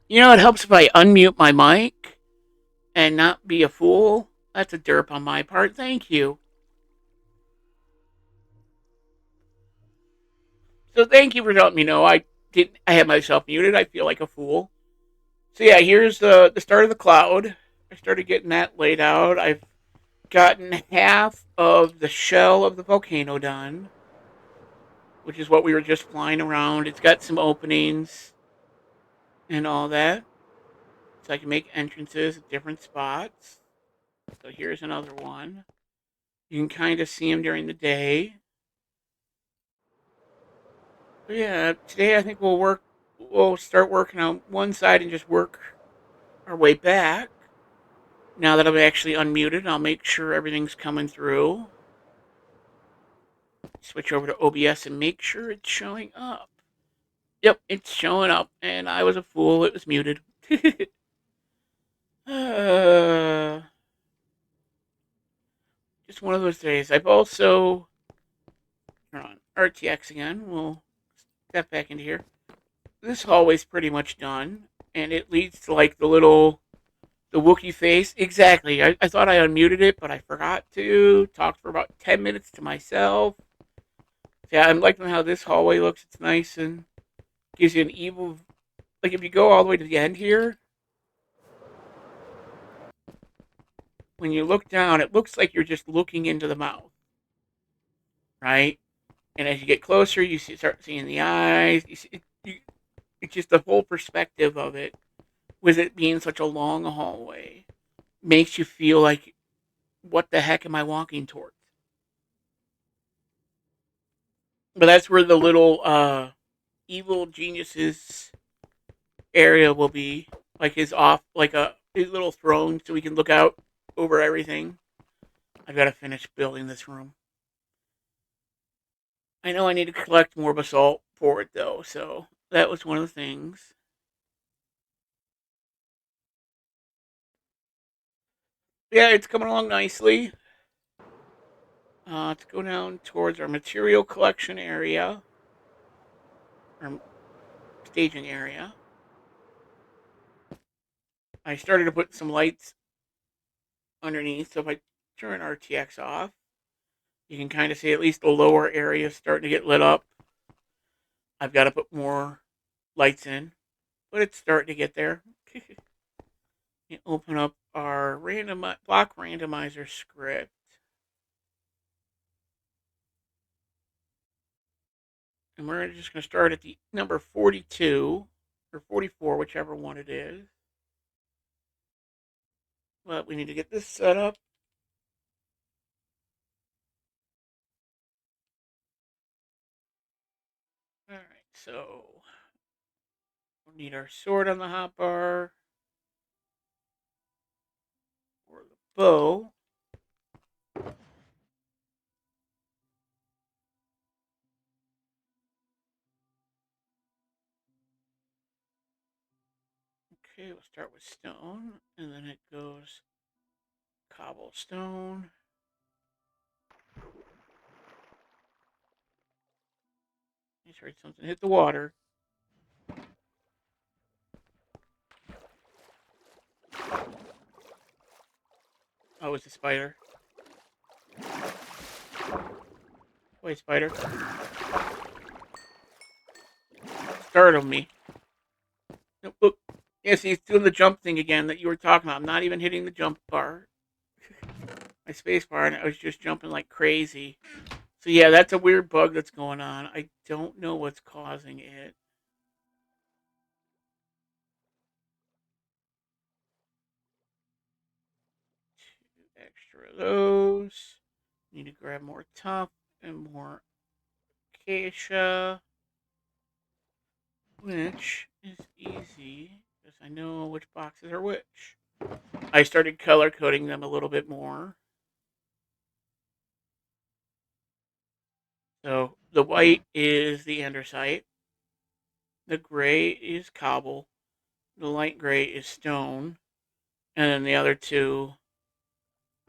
You know, it helps if I unmute my mic and not be a fool. That's a derp on my part. Thank you. So thank you for letting me know. I had myself muted. I feel like a fool. So yeah, here's the start of the cloud. I started getting that laid out. I've gotten half of the shell of the volcano done, which is what we were just flying around. It's got some openings and all that, so I can make entrances at different spots. So here's another one. You can kind of see them during the day. But yeah, today I think we'll start working on one side and just work our way back. Now that I'm actually unmuted, I'll make sure everything's coming through. Switch over to OBS and make sure it's showing up. Yep, it's showing up, and I was a fool. It was muted. uh, just one of those days. I've also turn on RTX again. We'll step back into here. This hallway's pretty much done, and it leads to like the Wookiee face. Exactly. I thought I unmuted it, but I forgot to. Talked for about 10 minutes to myself. Yeah, I'm liking how this hallway looks. It's nice and gives you an evil. Like if you go all the way to the end here, when you look down, it looks like you're just looking into the mouth, right? And as you get closer, start seeing the eyes. It's just the whole perspective of it, with it being such a long hallway, makes you feel like, what the heck am I walking towards? But that's where the little evil geniuses area will be, like his little throne, so we can look out over everything. I've got to finish building this room. I know I need to collect more basalt for it though, so that was one of the things. Yeah, it's coming along nicely. Let's go down towards our material collection area, our staging area. I started to put some lights underneath, so if I turn RTX off, you can kind of see at least the lower area starting to get lit up. I've got to put more lights in, but it's starting to get there. You open up our block randomizer script. And we're just going to start at the number 42 or 44, whichever one it is. But we need to get this set up. All right, so we'll need our sword on the hotbar or the bow. Okay, we'll start with stone, and then it goes cobblestone. I just heard something hit the water. Oh, it's a spider. Wait, spider. Startled me. Nope, look. Yeah, see, it's doing the jump thing again that you were talking about. I'm not even hitting the jump bar. My space bar, and I was just jumping like crazy. So yeah, that's a weird bug that's going on. I don't know what's causing it. Two extra of those. Need to grab more tough and more acacia, which is easy because I know which boxes are which. I started color coding them a little bit more. So the white is the andesite, the gray is cobble, the light gray is stone, and then the other two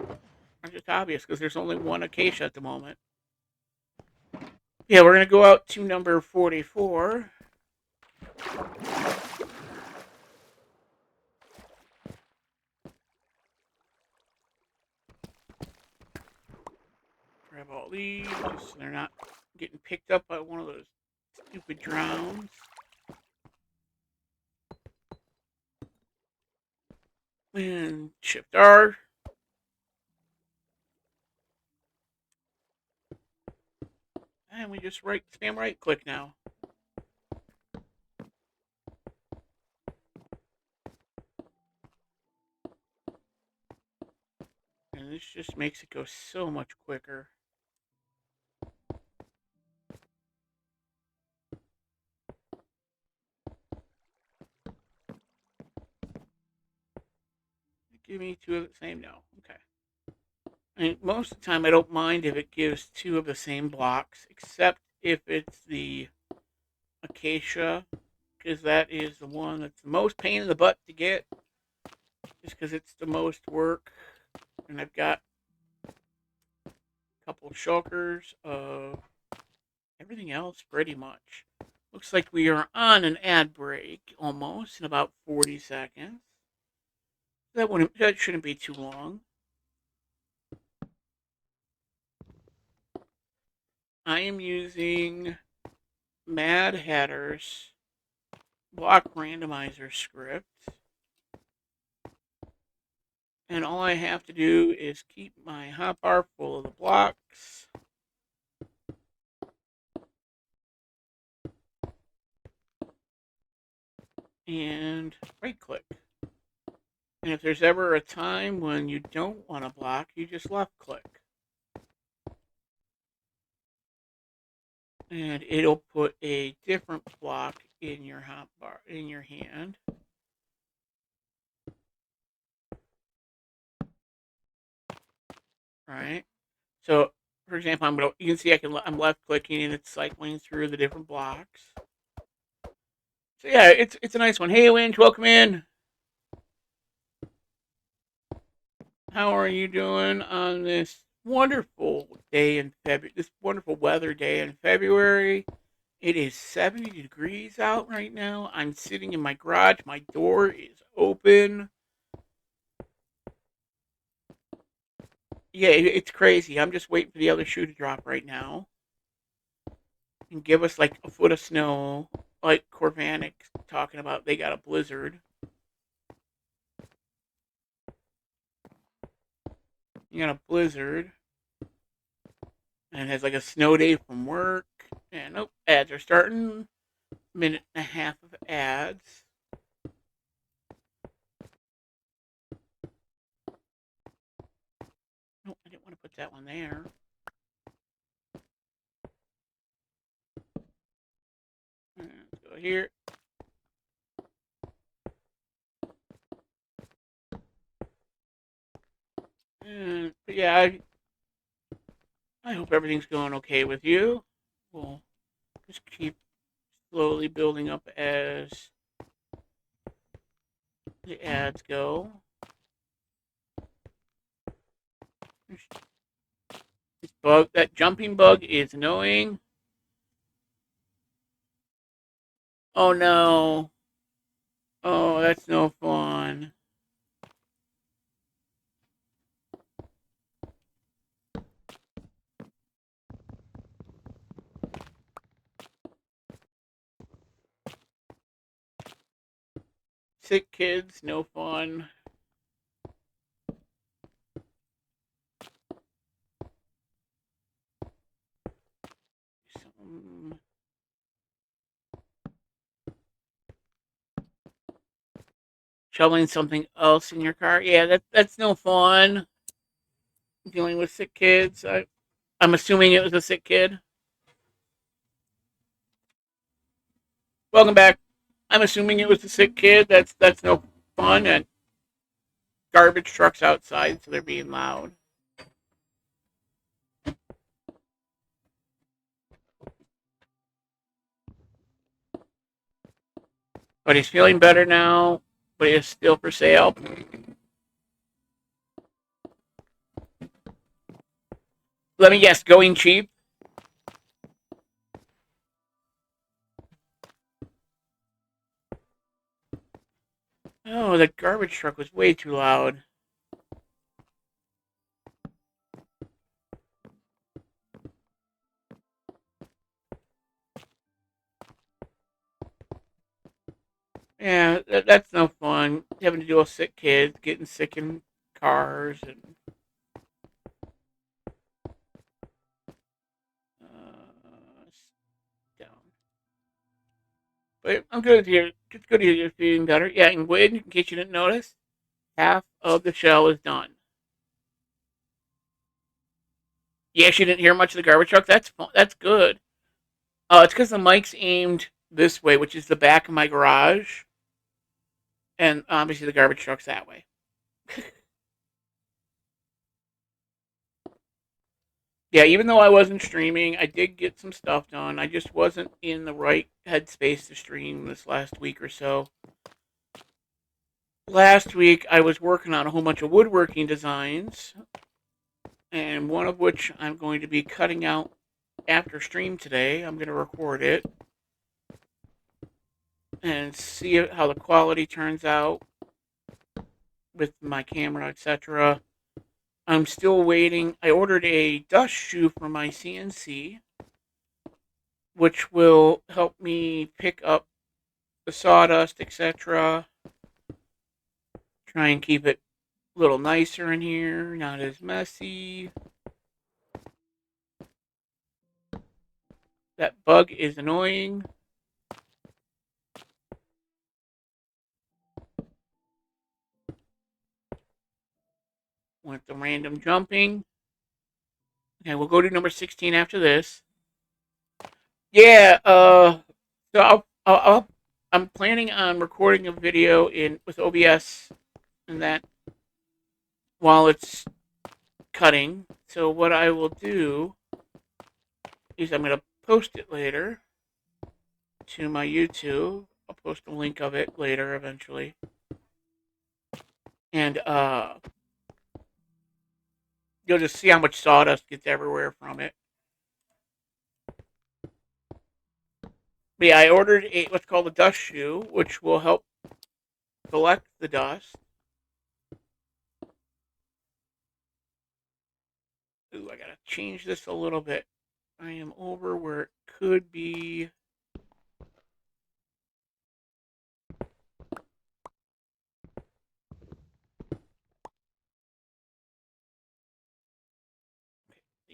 are just obvious because there's only one acacia at the moment. Yeah, we're going to go out to number 44. Grab all these just so they're not getting picked up by one of those stupid drowns. And shift R. And we just spam right click now. And this just makes it go so much quicker. Give me two of the same? No. Okay. And most of the time, I don't mind if it gives two of the same blocks, except if it's the acacia, because that is the one that's the most pain in the butt to get, just because it's the most work. And I've got a couple shulkers of everything else pretty much. Looks like we are on an ad break almost in about 40 seconds. That shouldn't be too long. I am using Mad Hatter's block randomizer script. And all I have to do is keep my hotbar full of the blocks. And right click. And if there's ever a time when you don't want to block, you just left click. And it'll put a different block in your hotbar, in your hand. Right? So, for example, you can see I'm left clicking and it's cycling through the different blocks. So yeah, it's a nice one. Hey, Lynch, welcome in. How are you doing on this wonderful day in February? This wonderful weather day in February. It is 70 degrees out right now. I'm sitting in my garage. My door is open. Yeah, it's crazy. I'm just waiting for the other shoe to drop right now and give us like a foot of snow, like Corvanik talking about. They got a blizzard. You got a blizzard, and it has like a snow day from work. And oh, ads are starting. Minute and a half of ads. No, I didn't want to put that one there. Let's go here. But yeah, I hope everything's going okay with you. We'll just keep slowly building up as the ads go. That jumping bug is annoying. Oh no. Oh, that's no fun. Sick kids, no fun. Some shoveling something else in your car. Yeah, that's no fun. Dealing with sick kids. I'm assuming it was a sick kid. Welcome back. I'm assuming it was a sick kid. That's no fun. And garbage trucks outside, so they're being loud. But he's feeling better now. But he is still for sale. Let me guess, going cheap. Oh, the garbage truck was way too loud. Yeah, that's no fun. Having to deal with sick kids, getting sick in cars, and But I'm good here. It's good to hear you're feeling better. Yeah, and Gwen, in case you didn't notice, half of the shell is done. Yeah, she didn't hear much of the garbage truck. That's good. It's because the mic's aimed this way, which is the back of my garage, and obviously the garbage truck's that way. Yeah, even though I wasn't streaming, I did get some stuff done. I just wasn't in the right headspace to stream this last week or so. Last week, I was working on a whole bunch of woodworking designs, and one of which I'm going to be cutting out after stream today. I'm going to record it and see how the quality turns out with my camera, etc. I'm still waiting. I ordered a dust shoe for my CNC, which will help me pick up the sawdust, etc. Try and keep it a little nicer in here, not as messy. That bug is annoying. Want the random jumping. Okay, we'll go to number 16 after this. Yeah, so I'm planning on recording a video in with OBS and that while it's cutting. So what I will do is I'm gonna post it later to my YouTube. I'll post a link of it later eventually. And you'll just see how much sawdust gets everywhere from it. But yeah, I ordered what's called a dust shoe, which will help collect the dust. Ooh, I gotta change this a little bit. I am over where it could be.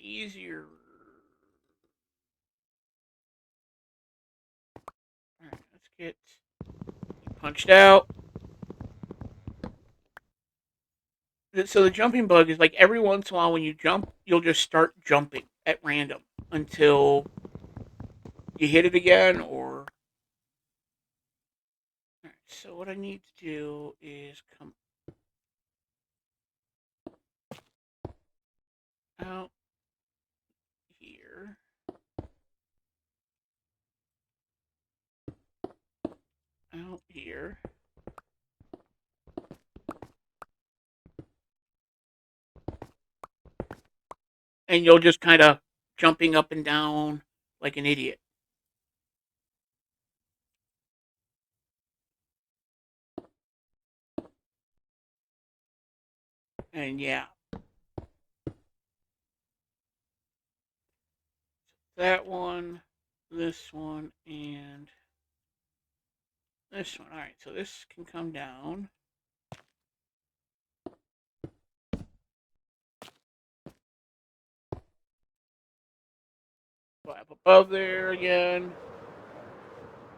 Easier. Alright, let's get punched out. So the jumping bug is like every once in a while when you jump, you'll just start jumping at random until you hit it again or. Alright, so what I need to do is come out here. Out here. And you'll just kind of jumping up and down like an idiot. And yeah, that one, this one, and this one. All right, so this can come down. Go up above there again.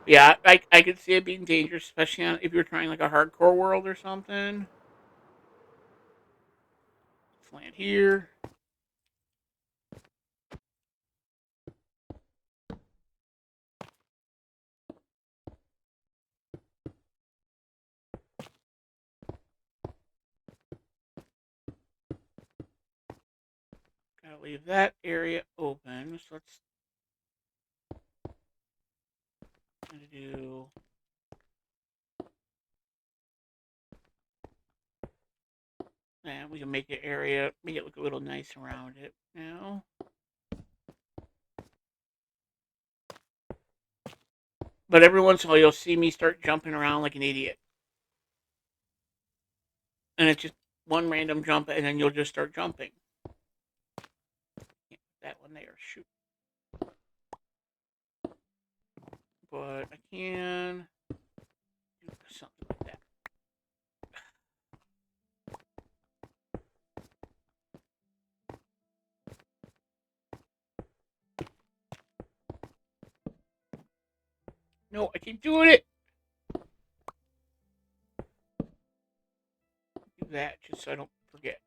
Yeah, I could see it being dangerous, especially if you're trying like a hardcore world or something. Let's land here. Gotta leave that area open. So let's do. And we can make the area, make it look a little nice around it now. But every once in a while, you'll see me start jumping around like an idiot. And it's just one random jump, and then you'll just start jumping. Can't put that one there. Shoot. But I can do something like that. No, I Keep doing it. Do that just so I don't forget.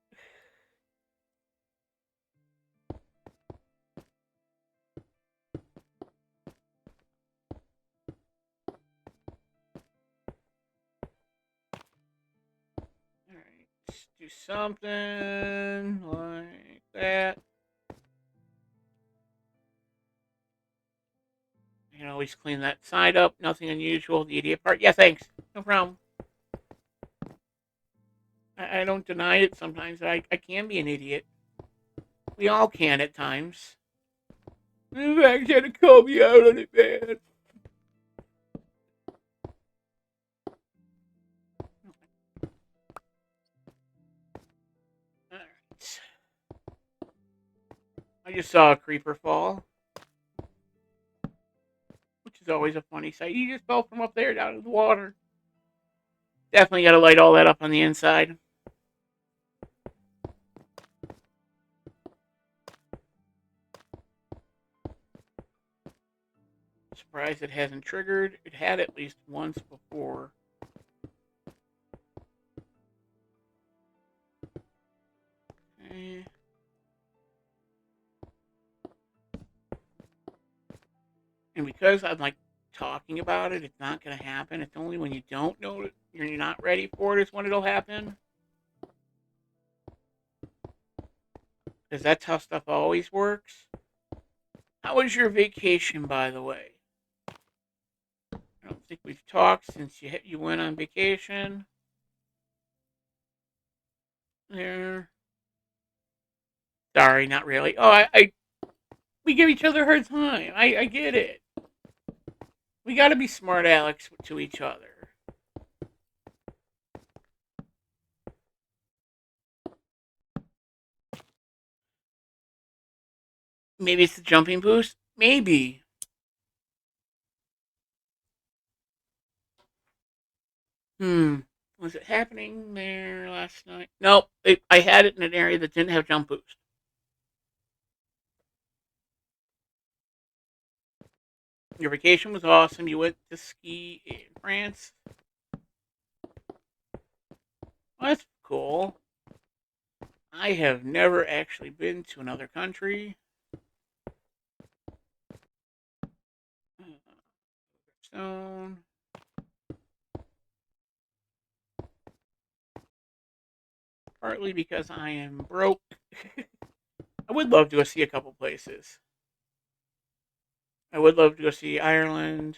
Alright, let's do something like that. You can always clean that side up. Nothing unusual. The idiot part. Yeah, thanks. No problem. I don't deny it. Sometimes I can be an idiot. We all can at times. In fact, you had to call me out on it, man. Alright. I just saw a creeper fall, which is always a funny sight. He just fell from up there down in the water. Definitely got to light all that up on the inside. Surprised it hasn't triggered. It had at least once before. Okay. And because I'm like talking about it, it's not going to happen. It's only when you don't know it, you're not ready for it, is when it'll happen. Because that's how stuff always works. How was your vacation, by the way? I don't think we've talked since you went on vacation. There. Sorry, not really. Oh, we give each other a hard time. I get it. We got to be smart Alex to each other. Maybe it's the jumping boost. Maybe. Was it happening there last night? Nope. I had it in an area that didn't have jump boost. Your vacation was awesome. You went to ski in France. Well, that's cool. I have never actually been to another country. Stone. Partly because I am broke. I would love to go see a couple places. I would love to go see Ireland.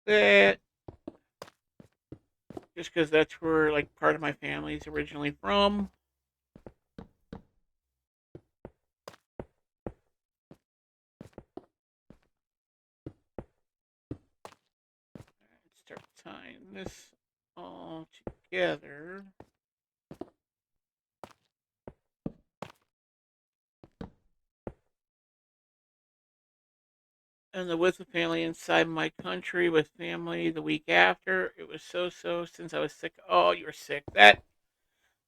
That just because that's where like part of my family is originally from. Let's start tying this all together. And the with the family inside my country with family the week after. It was so since I was sick. Oh, you were sick. That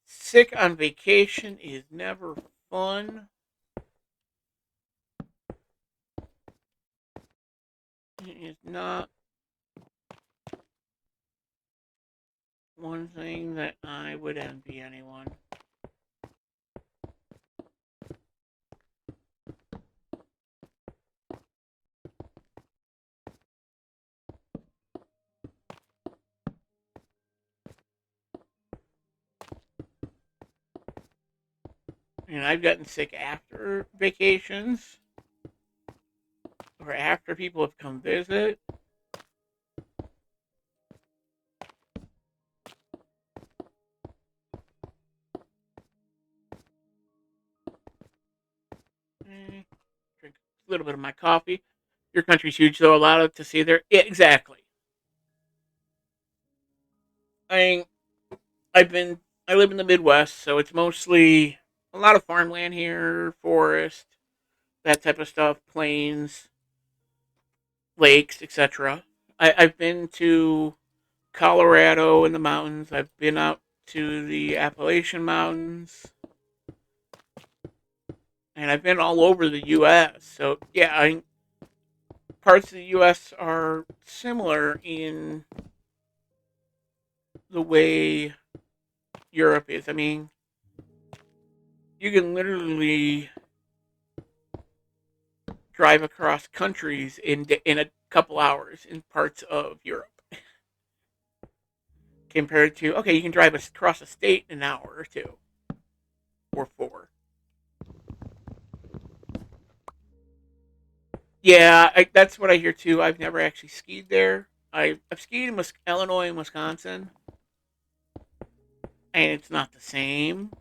sick on vacation is never fun. It is not one thing that I would envy anyone. And I've gotten sick after vacations or after people have come visit. Drink a little bit of my coffee. Your country's huge, though. A lot to see there. Yeah, exactly. I mean, I've been. I live in the Midwest, so it's mostly a lot of farmland here, forest, that type of stuff, plains, lakes, etc. I've been to Colorado in the mountains. I've been out to the Appalachian Mountains. And I've been all over the U.S. So, yeah, parts of the U.S. are similar in the way Europe is. I mean, you can literally drive across countries in a couple hours in parts of Europe. Compared to, okay, you can drive across a state in an hour or two or four. Yeah, that's what I hear too. I've never actually skied there. I've skied in Illinois and Wisconsin, and it's not the same.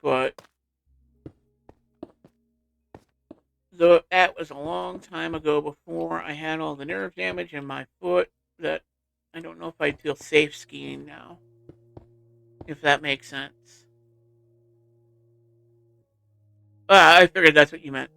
But that was a long time ago before I had all the nerve damage in my foot that I don't know if I'd feel safe skiing now, if that makes sense. I figured that's what you meant.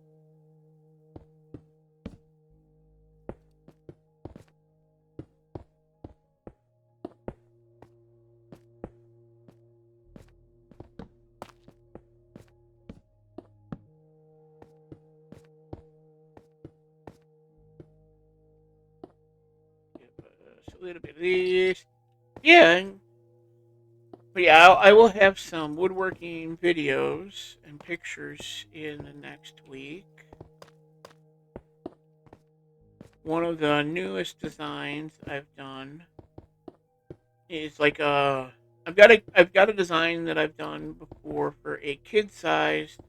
Give us a little bit of this. Yeah, but yeah, I will have some woodworking videos and pictures in the next week. One of the newest designs I've done is like I've got a design that I've done before for a kid-sized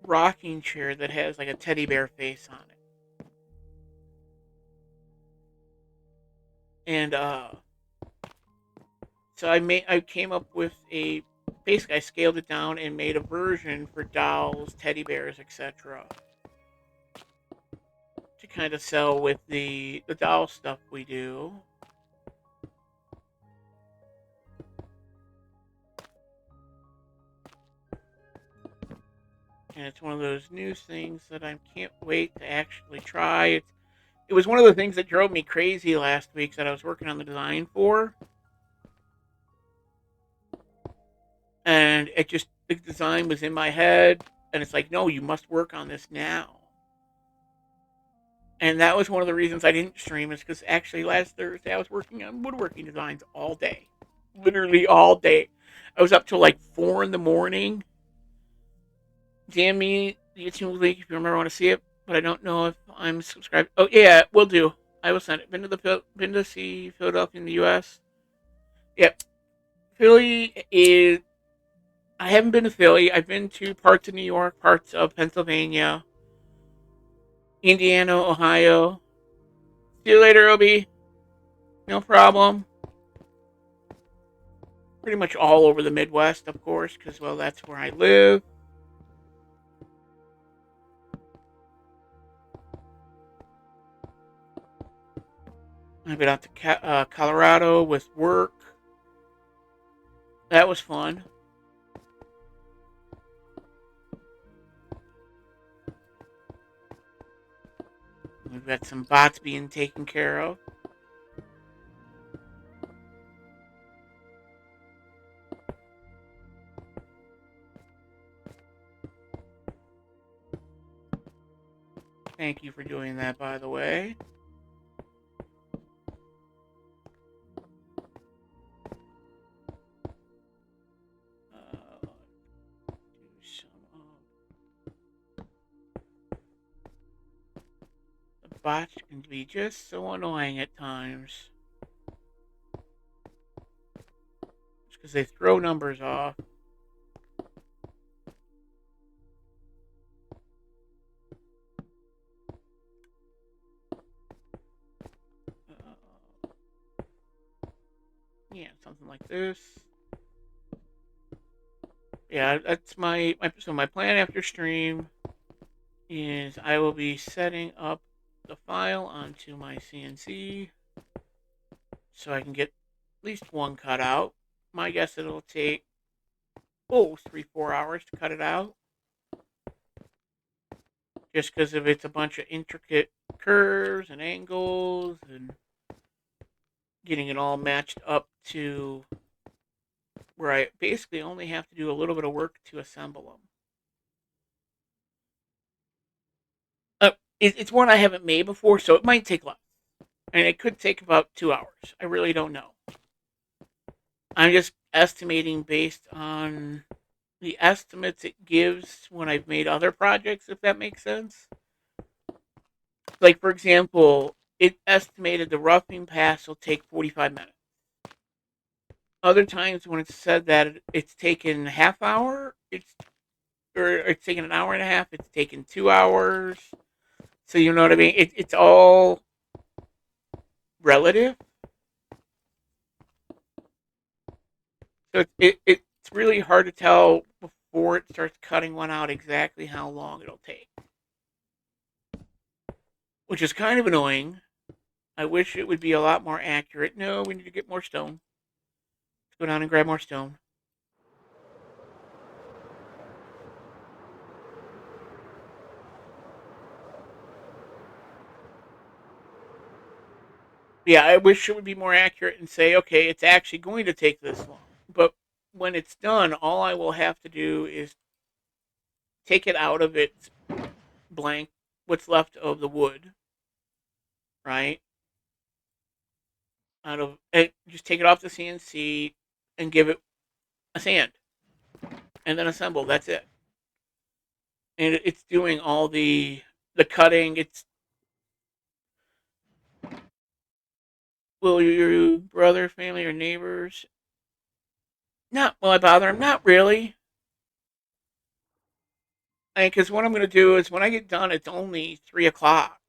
rocking chair that has like a teddy bear face on it. And so I came up with a basically I scaled it down and made a version for dolls, teddy bears, etc. to kind of sell with the doll stuff we do. And it's one of those new things that I can't wait to actually try. It was one of the things that drove me crazy last week that I was working on the design for. And it just, the design was in my head. And it's like, no, you must work on this now. And that was one of the reasons I didn't stream, is because actually last Thursday I was working on woodworking designs all day. Literally all day. I was up till like 4 in the morning. DM me the YouTube link if you remember want to see it, but I don't know if I'm subscribed. Oh yeah, will do. I will send it. Been to see Philadelphia in the U.S. Yep, Philly is. I haven't been to Philly. I've been to parts of New York, parts of Pennsylvania, Indiana, Ohio. See you later, Obi. No problem. Pretty much all over the Midwest, of course, because well, that's where I live. I've been out to Colorado with work. That was fun. We've got some bots being taken care of. Thank you for doing that, by the way. Do some the bots can be just so annoying at times. Just because they throw numbers off. Yeah, something like this. Yeah, that's so my plan after stream is I will be setting up the file onto my CNC so I can get at least one cut out. My guess it'll take 3-4 hours to cut it out. just because of it's a bunch of intricate curves and angles and getting it all matched up to where I basically only have to do a little bit of work to assemble them. It's one I haven't made before, so it might take less. And it could take about 2 hours. I really don't know. I'm just estimating based on the estimates it gives when I've made other projects, if that makes sense. Like, for example, it estimated the roughing pass will take 45 minutes. Other times when it's said that it's taken a half hour, it's taken an hour and a half, it's taken 2 hours. So you know what I mean? It's all relative. So it's really hard to tell before it starts cutting one out exactly how long it'll take, which is kind of annoying. I wish it would be a lot more accurate. No, we need to get more stone. Let's go down and grab more stone. Yeah, I wish it would be more accurate and say, okay, it's actually going to take this long. But when it's done, all I will have to do is take it out of its blank, what's left of the wood, right? Out of it, just take it off the CNC and give it a sand, and then assemble. That's it. And it's doing all the cutting. It's will your brother, family, or neighbors? Not will I bother them? Not really. Because what I'm going to do is when I get done, it's only 3 o'clock.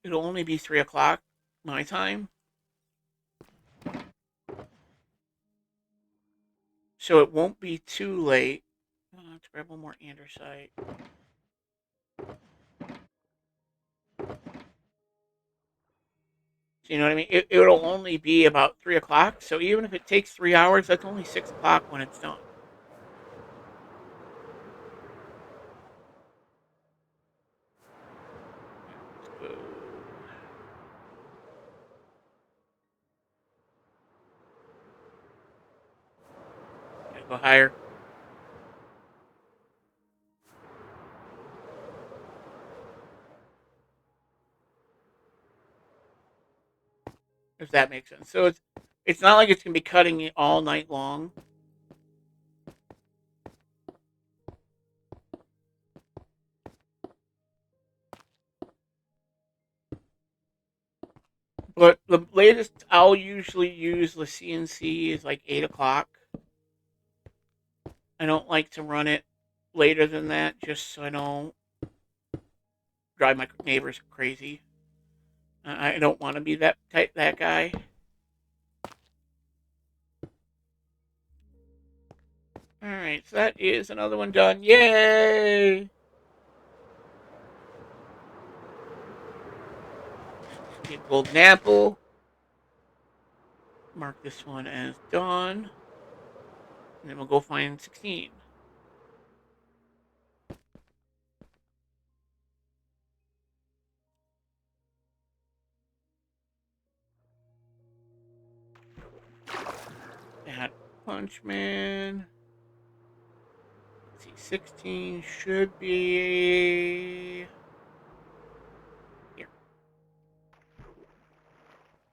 It'll only be 3 o'clock my time, so it won't be too late. Let's grab one more andesite. So you know what I mean? It'll only be about 3 o'clock. So even if it takes 3 hours, that's only 6 o'clock when it's done. Let's go. Gotta go higher. If that makes sense. So it's not like it's gonna be cutting it all night long. But the latest I'll usually use the CNC is like 8 o'clock. I don't like to run it later than that, just so I don't drive my neighbors crazy. I don't want to be that guy. All right, so that is another one done. Yay! Get golden apple. Mark this one as done. And then we'll go find 16. That Punchman. Let's see, 16 should be here.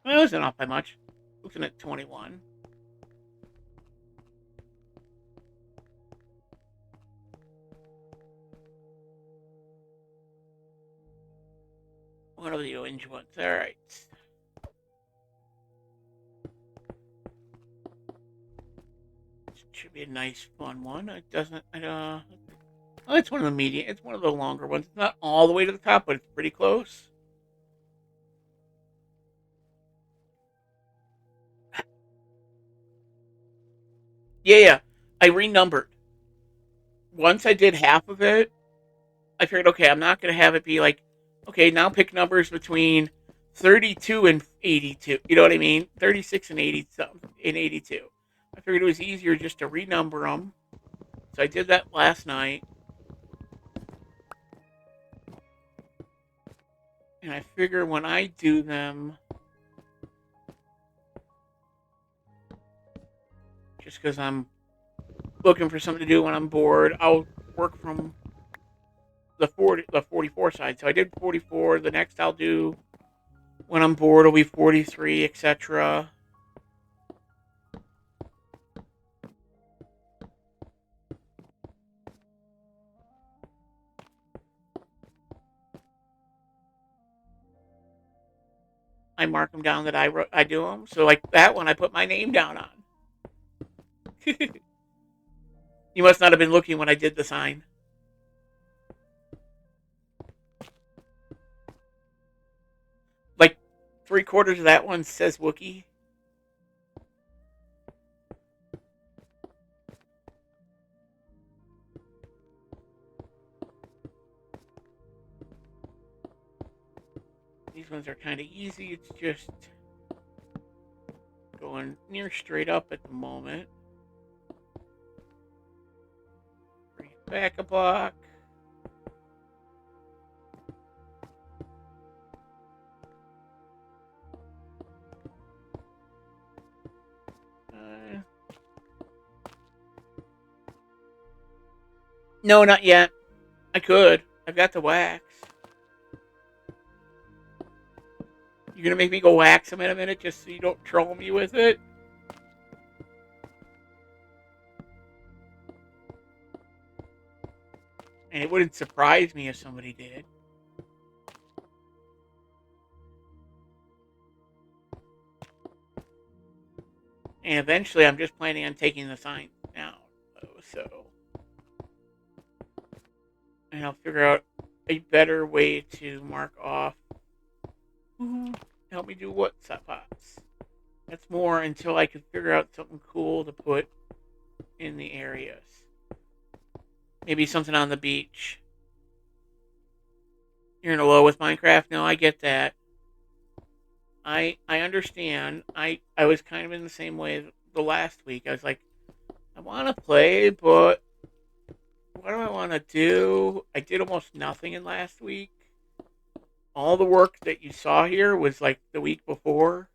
Well, it wasn't off by much. Looking at 21. One of the orange ones. All right. Should be a nice, fun one. It doesn't. Oh, it's one of the medium. It's one of the longer ones. It's not all the way to the top, but it's pretty close. Yeah, yeah. I renumbered. Once I did half of it, I figured, okay, I'm not going to have it be like, okay, now pick numbers between 32 and 82. You know what I mean? 36 and 80 something and 82. I figured it was easier just to renumber them. So I did that last night. And I figure when I do them, just because I'm looking for something to do when I'm bored, I'll work from the 44 side. So I did 44. The next I'll do when I'm bored will be 43, etc. I mark them down that I do them. So like that one, I put my name down on. You must not have been looking when I did the sign. Like 3/4 of that one says Wookie. These ones are kind of easy. It's just going near straight up at the moment. Bring it back a block. Uh, no, not yet. I could. I've got the wax. You're gonna make me go wax them in a minute just so you don't troll me with it? And it wouldn't surprise me if somebody did. And eventually I'm just planning on taking the sign down. So. And I'll figure out a better way to mark off. Help me do what pops. That's more until I can figure out something cool to put in the areas. Maybe something on the beach. You're in a low with Minecraft? No, I get that. I understand. I was kind of in the same way the last week. I was like, I want to play, but what do I want to do? I did almost nothing in last week. All the work that you saw here was like the week before.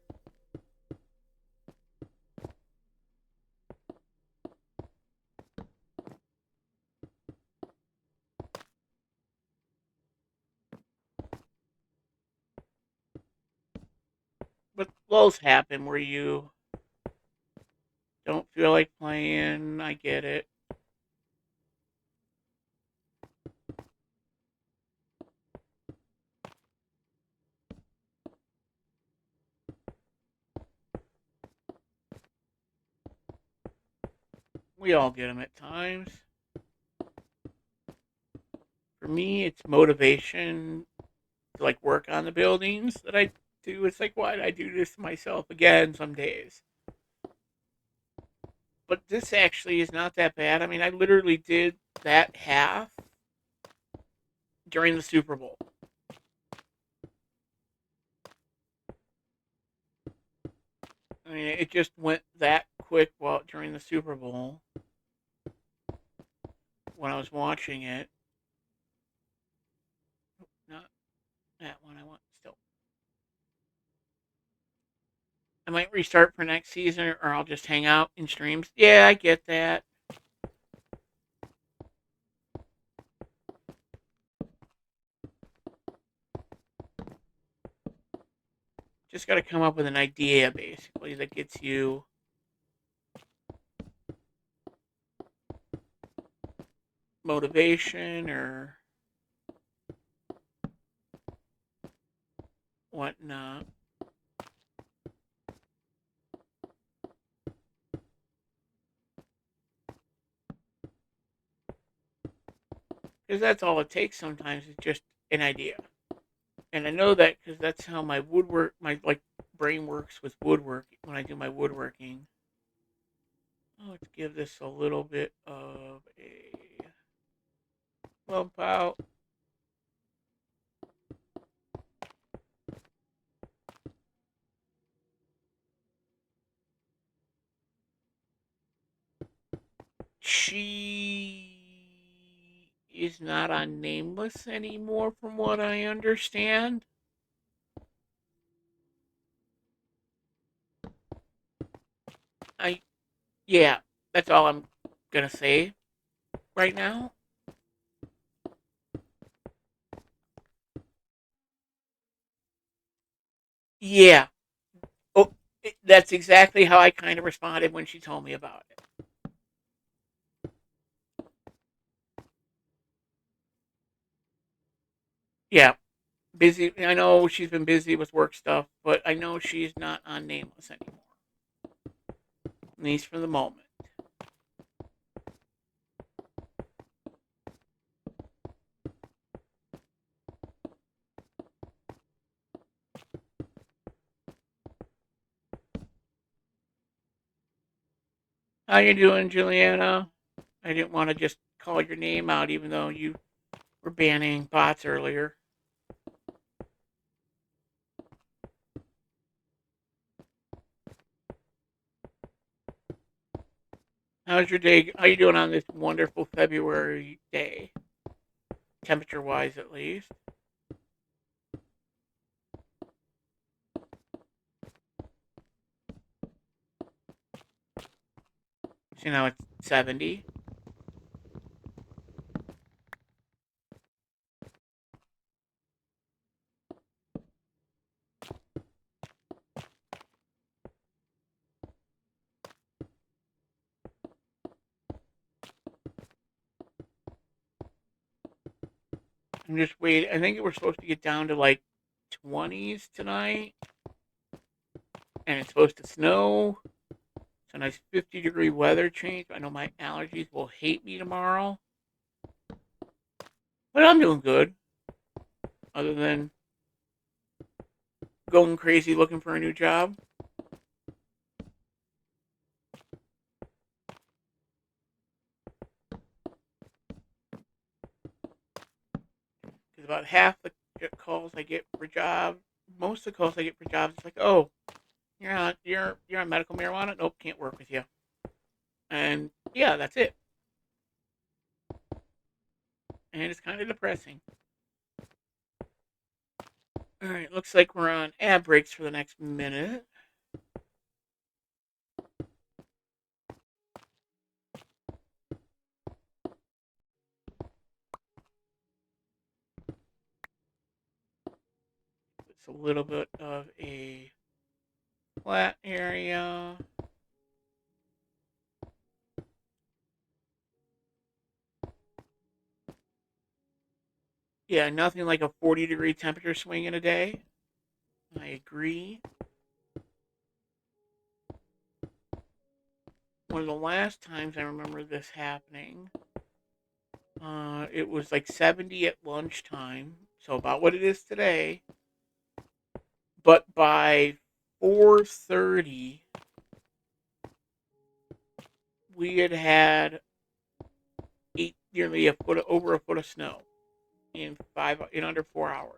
But lulls happen where you don't feel like playing. I get it. We all get them at times. For me, it's motivation to like work on the buildings that I do. It's like, why did I do this to myself again some days? But this actually is not that bad. I mean, I literally did that half during the Super Bowl. I mean, it just went that quick while during the Super Bowl when I was watching it. Not that one. I want still. I might restart for next season, or I'll just hang out in streams. Yeah, I get that. Just got to come up with an idea, basically, that gets you motivation or whatnot. Because that's all it takes sometimes, is just an idea. And I know that because that's how my woodwork, my like brain works with woodwork when I do my woodworking. Oh, let's give this a little bit of a bump out. She is not on Nameless anymore, from what I understand. Yeah, that's all I'm gonna say right now. Yeah. Oh, that's exactly how I kind of responded when she told me about it. Yeah, busy. I know she's been busy with work stuff, but I know she's not on Nameless anymore, at least for the moment. How you doing, Juliana? I didn't want to just call your name out, even though you were banning bots earlier. How's your day? How you doing on this wonderful February day, temperature-wise at least? So now it's 70. I'm just waiting. I think we're supposed to get down to like 20s tonight, and it's supposed to snow. It's a nice 50-degree weather change. I know my allergies will hate me tomorrow, but I'm doing good. Other than going crazy looking for a new job, because about half the calls I get for jobs, most of the calls I get for jobs, it's like, oh, you're on medical marijuana. Nope, can't work with you. And yeah, that's it. And it's kind of depressing. All right, looks like we're on ad breaks for the next minute. It's a little bit of a flat area. Yeah, nothing like a 40-degree temperature swing in a day. I agree. One of the last times I remember this happening, it was like 70 at lunchtime, so about what it is today. But by 4:30, we had nearly over a foot of snow in under 4 hours.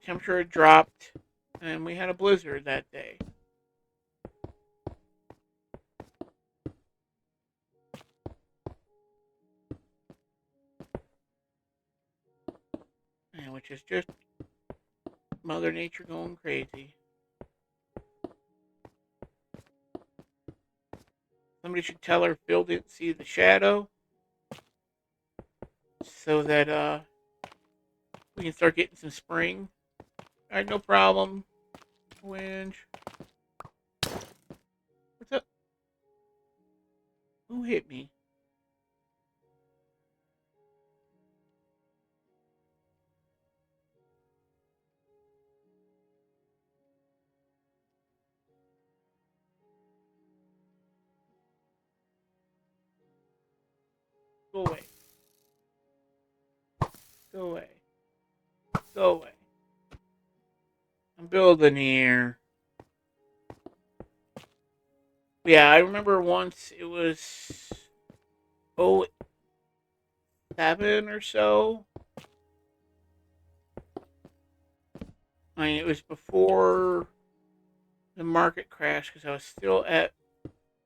Temperature dropped, and we had a blizzard that day. And which is just Mother Nature going crazy. Somebody should tell her Phil didn't see the shadow, so that we can start getting some spring. All right, no problem. Winch. What's up? Who hit me? Go away. Go away. Go away. I'm building here. Yeah, I remember once it was 07 or so. I mean, it was before the market crash because I was still at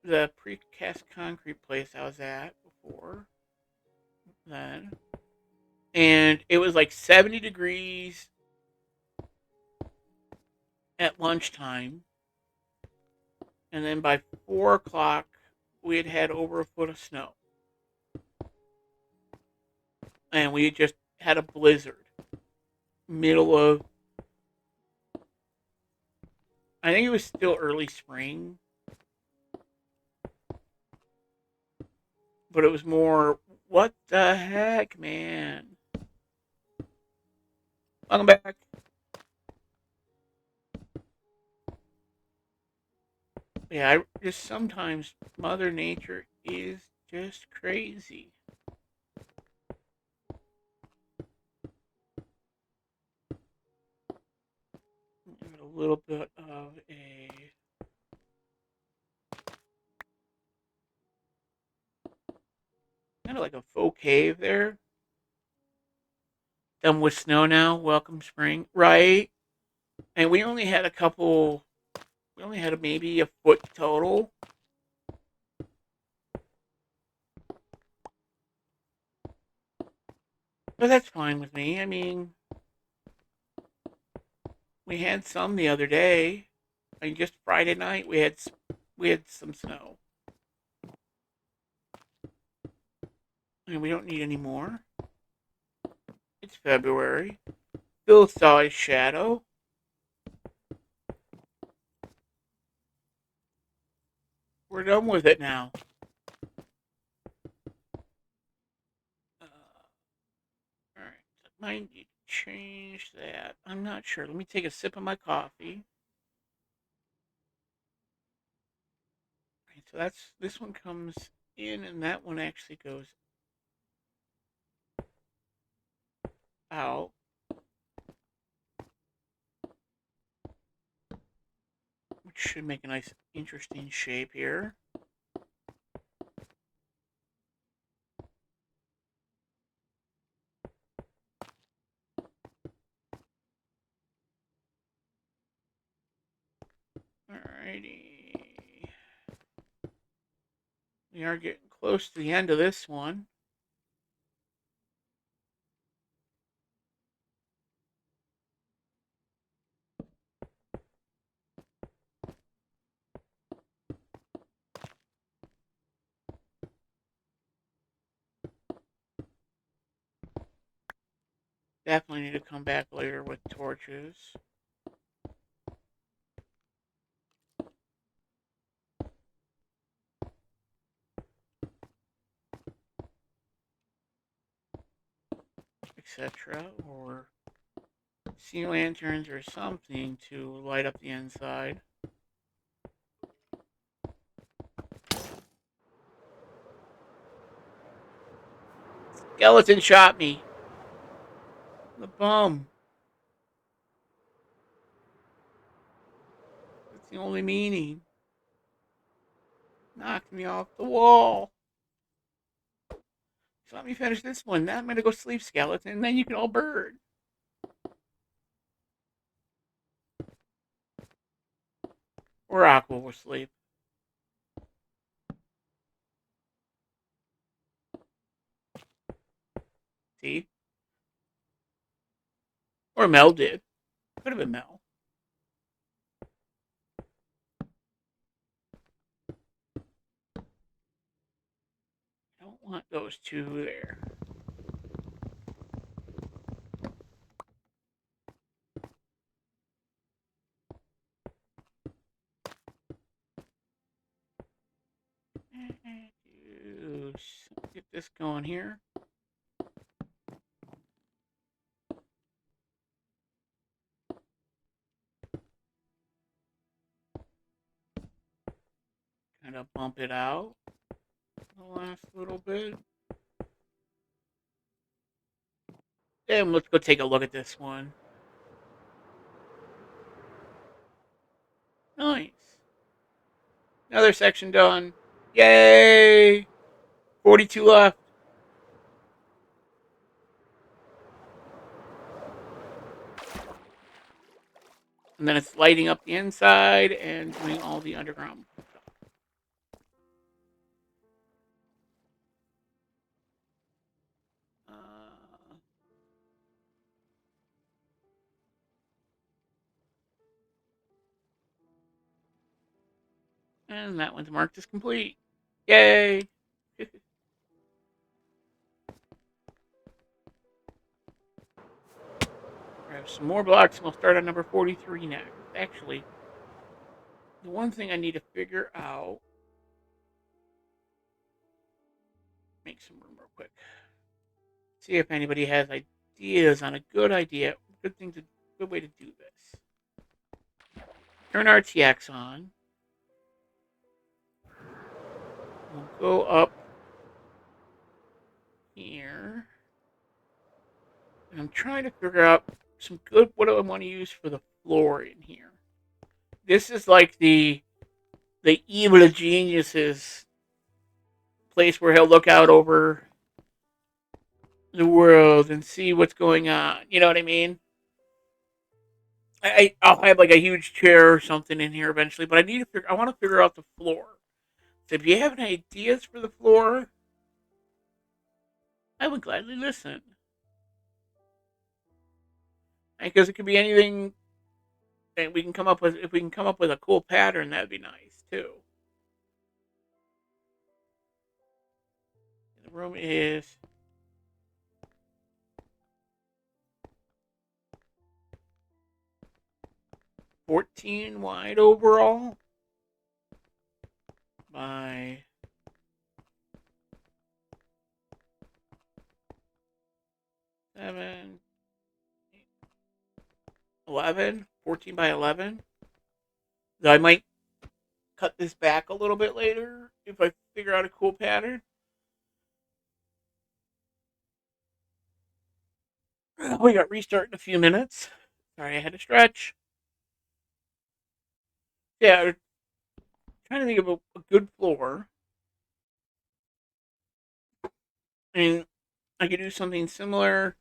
the precast concrete place I was at before then. And it was like 70 degrees at lunchtime. And then by 4 o'clock, we had had over a foot of snow. And we just had a blizzard. Middle of, I think it was still early spring, but it was more, what the heck, man? Welcome back. Yeah, I just sometimes Mother Nature is just crazy. Give it a little bit of a kind of like a faux cave there. Done with snow now. Welcome spring, right? And we only had a couple. We only had maybe a foot total. But that's fine with me. I mean, we had some the other day. I mean, just Friday night we had some snow, and we don't need any more. It's February. Still saw his shadow. We're done with it now. All right, might need to change that. I'm not sure. Let me take a sip of my coffee. Right, so that's this one comes in, and that one actually goes out. Which should make a nice, interesting shape here. Alrighty. We are getting close to the end of this one. Definitely need to come back later with torches. Etc. Or sea lanterns or something to light up the inside. Skeleton shot me. The bum. That's the only meaning. Knocked me off the wall. So let me finish this one. Now I'm gonna go sleep, skeleton, and then you can all bird. Or Aqua will sleep. See? Or Mel did. Could have been Mel. I don't want those two there. Get this going here. Kind of bump it out the last little bit. And let's go take a look at this one. Nice. Another section done. Yay! 42 left. And then it's lighting up the inside and doing all the underground stuff. And that one's marked as complete. Yay! Grab some more blocks and we'll start on number 43 next. Actually, the one thing I need to figure out. Make some room real quick. See if anybody has ideas on a good idea. Good way to do this. Turn RTX on. We'll go up here. And I'm trying to figure out what do I want to use for the floor in here. This is like the evil genius's place where he'll look out over the world and see what's going on. You know what I mean? I'll have like a huge chair or something in here eventually, but I want to figure out the floor. So if you have any ideas for the floor, I would gladly listen. Because it could be anything that we can come up with. If we can come up with a cool pattern, that'd be nice too. The room is 14 wide overall by 7, 11, 14 by 11. So I might cut this back a little bit later if I figure out a cool pattern. We got restart in a few minutes. Sorry, I had to stretch. Yeah, I'm trying to think of a good floor. And I could do something similar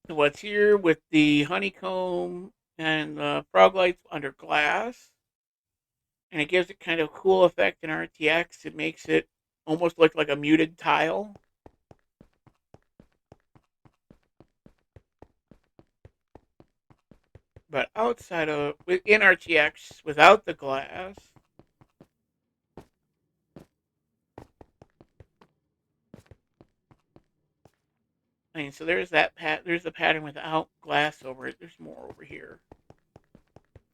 to what's here with the honeycomb and the frog lights under glass. And it gives it kind of cool effect in RTX. It makes it almost look like a muted tile. But in RTX, without the glass, I mean, so there's there's the pattern without glass over it. There's more over here.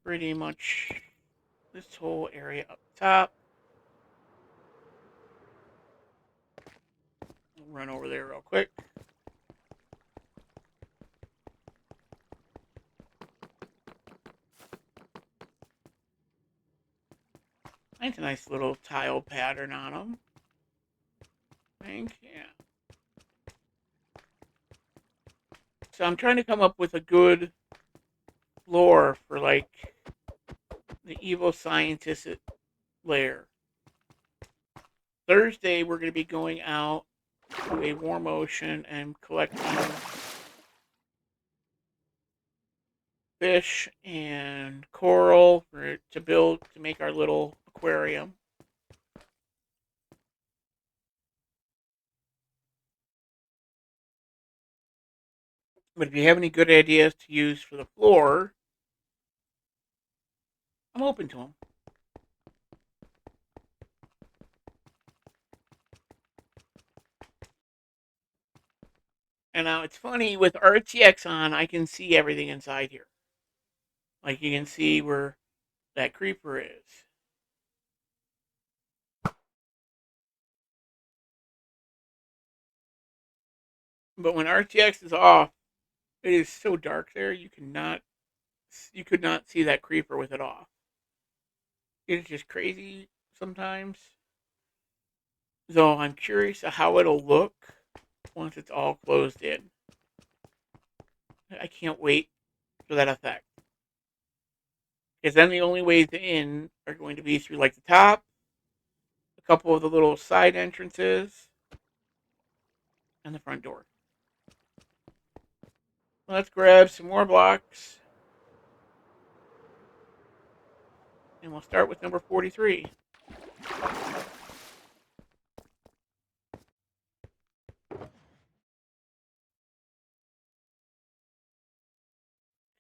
Pretty much this whole area up top. I'll run over there real quick. That's a nice little tile pattern on them. I think, yeah. So I'm trying to come up with a good lore for like the evil scientist lair. Thursday we're going to be going out to a warm ocean and collecting fish and coral to make our little aquarium. But if you have any good ideas to use for the floor, I'm open to them. And now it's funny with RTX on, I can see everything inside here. Like you can see where that creeper is. But when RTX is off, it is so dark there you could not see that creeper with it off. It's just crazy sometimes. So I'm curious how it'll look once it's all closed in. I can't wait for that effect. Because then the only ways in are going to be through like the top, a couple of the little side entrances, and the front door. Let's grab some more blocks. And we'll start with number 43.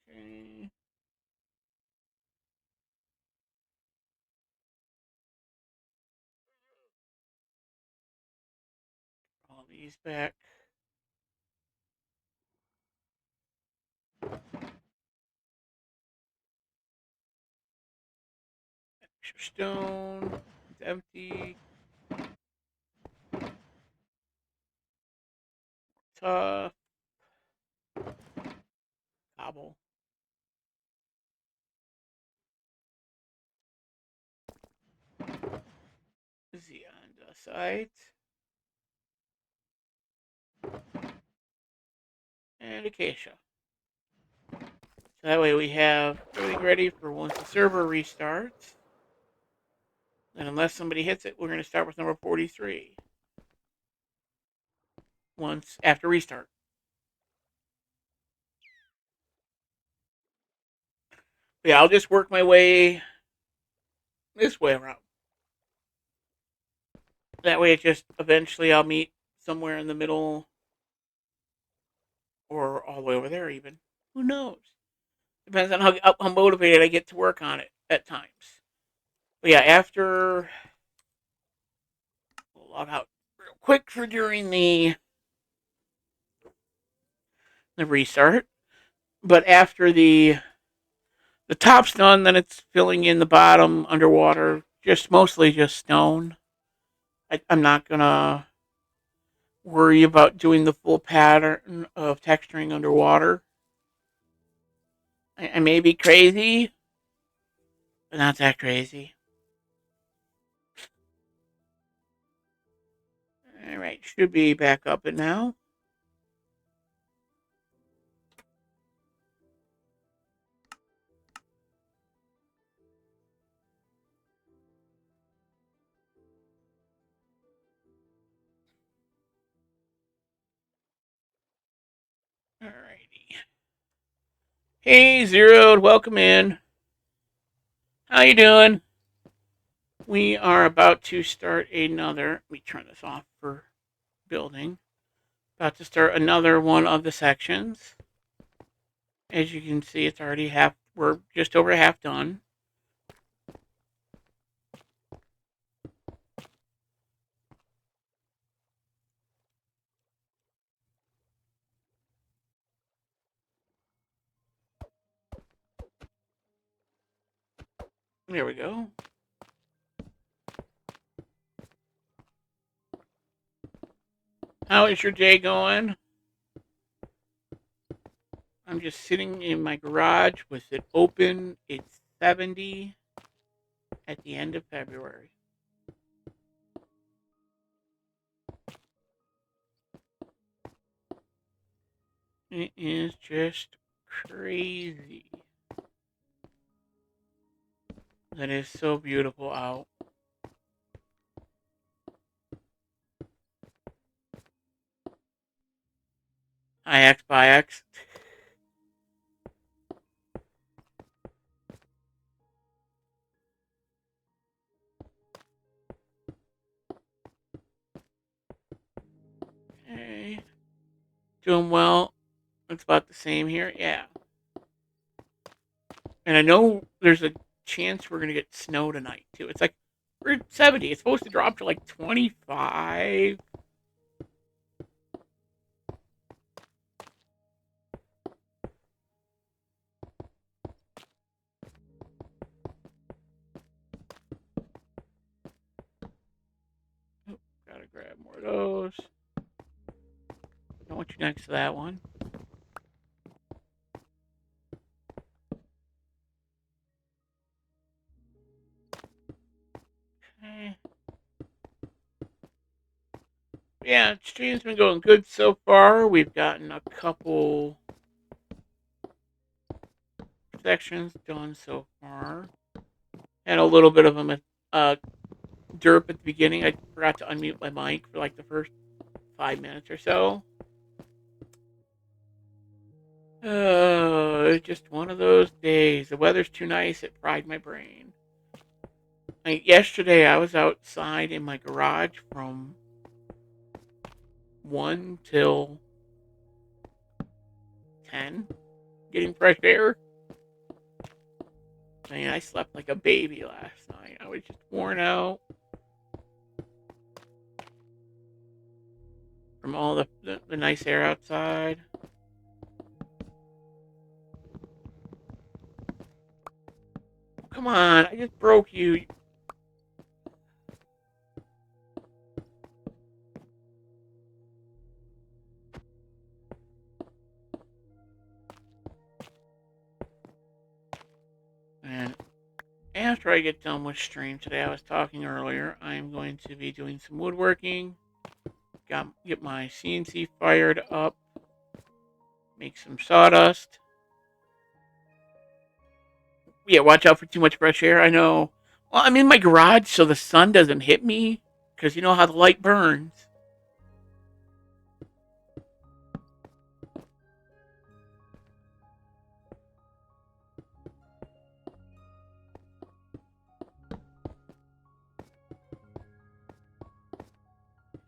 Okay. these back. Extra stone. It's empty. Tough. Cobble. The andesite. And acacia. So that way we have everything ready for once the server restarts. And unless somebody hits it, we're going to start with number 43. Once after restart. But yeah, I'll just work my way this way around. That way it just eventually I'll meet somewhere in the middle or all the way over there even. Who knows? Depends on how motivated I get to work on it at times. But yeah, after we'll log out real quick for during the restart. But after the top's done, then it's filling in the bottom underwater, just mostly just stone. I'm not gonna worry about doing the full pattern of texturing underwater. I may be crazy, but not that crazy. All right, should be back up and now. All righty. Hey, Zeroed, welcome in. How you doing? We are about to start another. Let me turn this off for building. About to start another one of the sections. As you can see, it's already half. We're just over half done. There we go. How is your day going? I'm just sitting in my garage with it open. It's 70 at the end of February. It is just crazy. That is so beautiful out. IX by X. Okay. Doing well. It's about the same here. Yeah. And I know there's a chance we're going to get snow tonight, too. It's like, we're at 70. It's supposed to drop to like 25. Oh, gotta grab more of those. Don't want you next to that one. Okay. Yeah, stream's been going good so far. We've gotten a couple sections done so far. Had a little bit of a derp at the beginning. I forgot to unmute my mic for like the first 5 minutes or so. Oh, it's just one of those days. The weather's too nice. It fried my brain. Yesterday, I was outside in my garage from 1 till 10, getting fresh air. I slept like a baby last night. I was just worn out. from all the nice air outside. Come on, I just broke you. And after I get done with stream today, I was talking earlier, I'm going to be doing some woodworking. Get my CNC fired up. Make some sawdust. Yeah, watch out for too much fresh air. I know. Well, I'm in my garage so the sun doesn't hit me. Because you know how the light burns.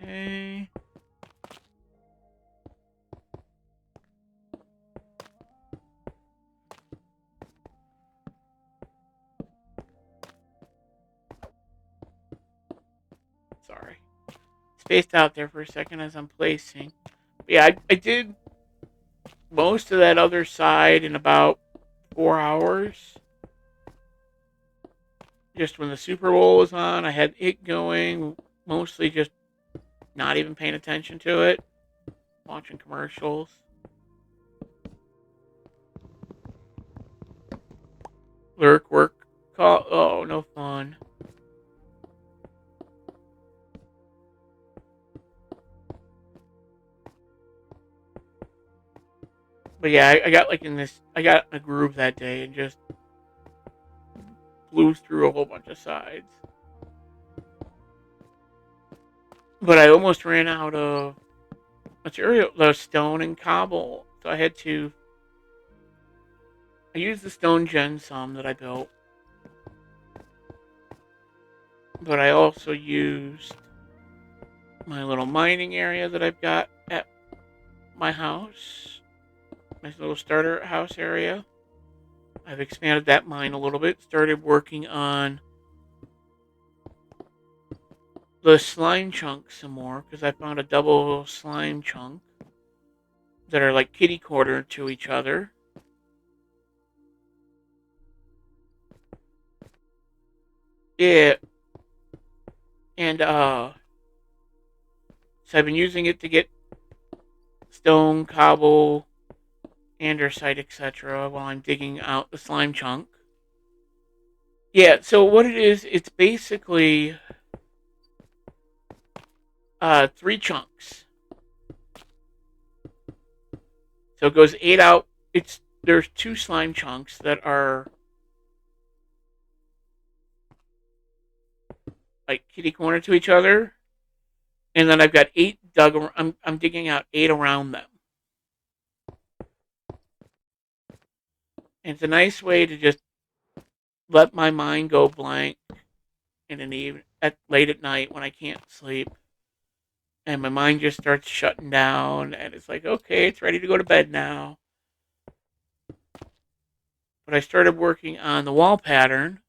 Okay. Sorry. Spaced out there for a second as I'm placing. Yeah, I did most of that other side in about 4 hours. Just when the Super Bowl was on, I had it going, mostly just not even paying attention to it, watching commercials. Lurk, work, call. Oh, no fun. But yeah, I got like in this, I got in a groove that day and just blew through a whole bunch of sides. But I almost ran out of material, the stone and cobble. So I used the stone gen some that I built. But I also used my little mining area that I've got at my house. My little starter house area. I've expanded that mine a little bit. Started working on the slime chunk some more because I found a double slime chunk that are like kitty corner to each other. Yeah, and so I've been using it to get stone, cobble, andesite, etc. while I'm digging out the slime chunk. Yeah, so what it is, it's basically three chunks. So it goes eight out. There's two slime chunks that are like kitty corner to each other, and then I've got eight dug. I'm digging out eight around them. And it's a nice way to just let my mind go blank in an even at late at night when I can't sleep, and my mind just starts shutting down, and it's like, okay, it's ready to go to bed now. But I started working on the wall pattern,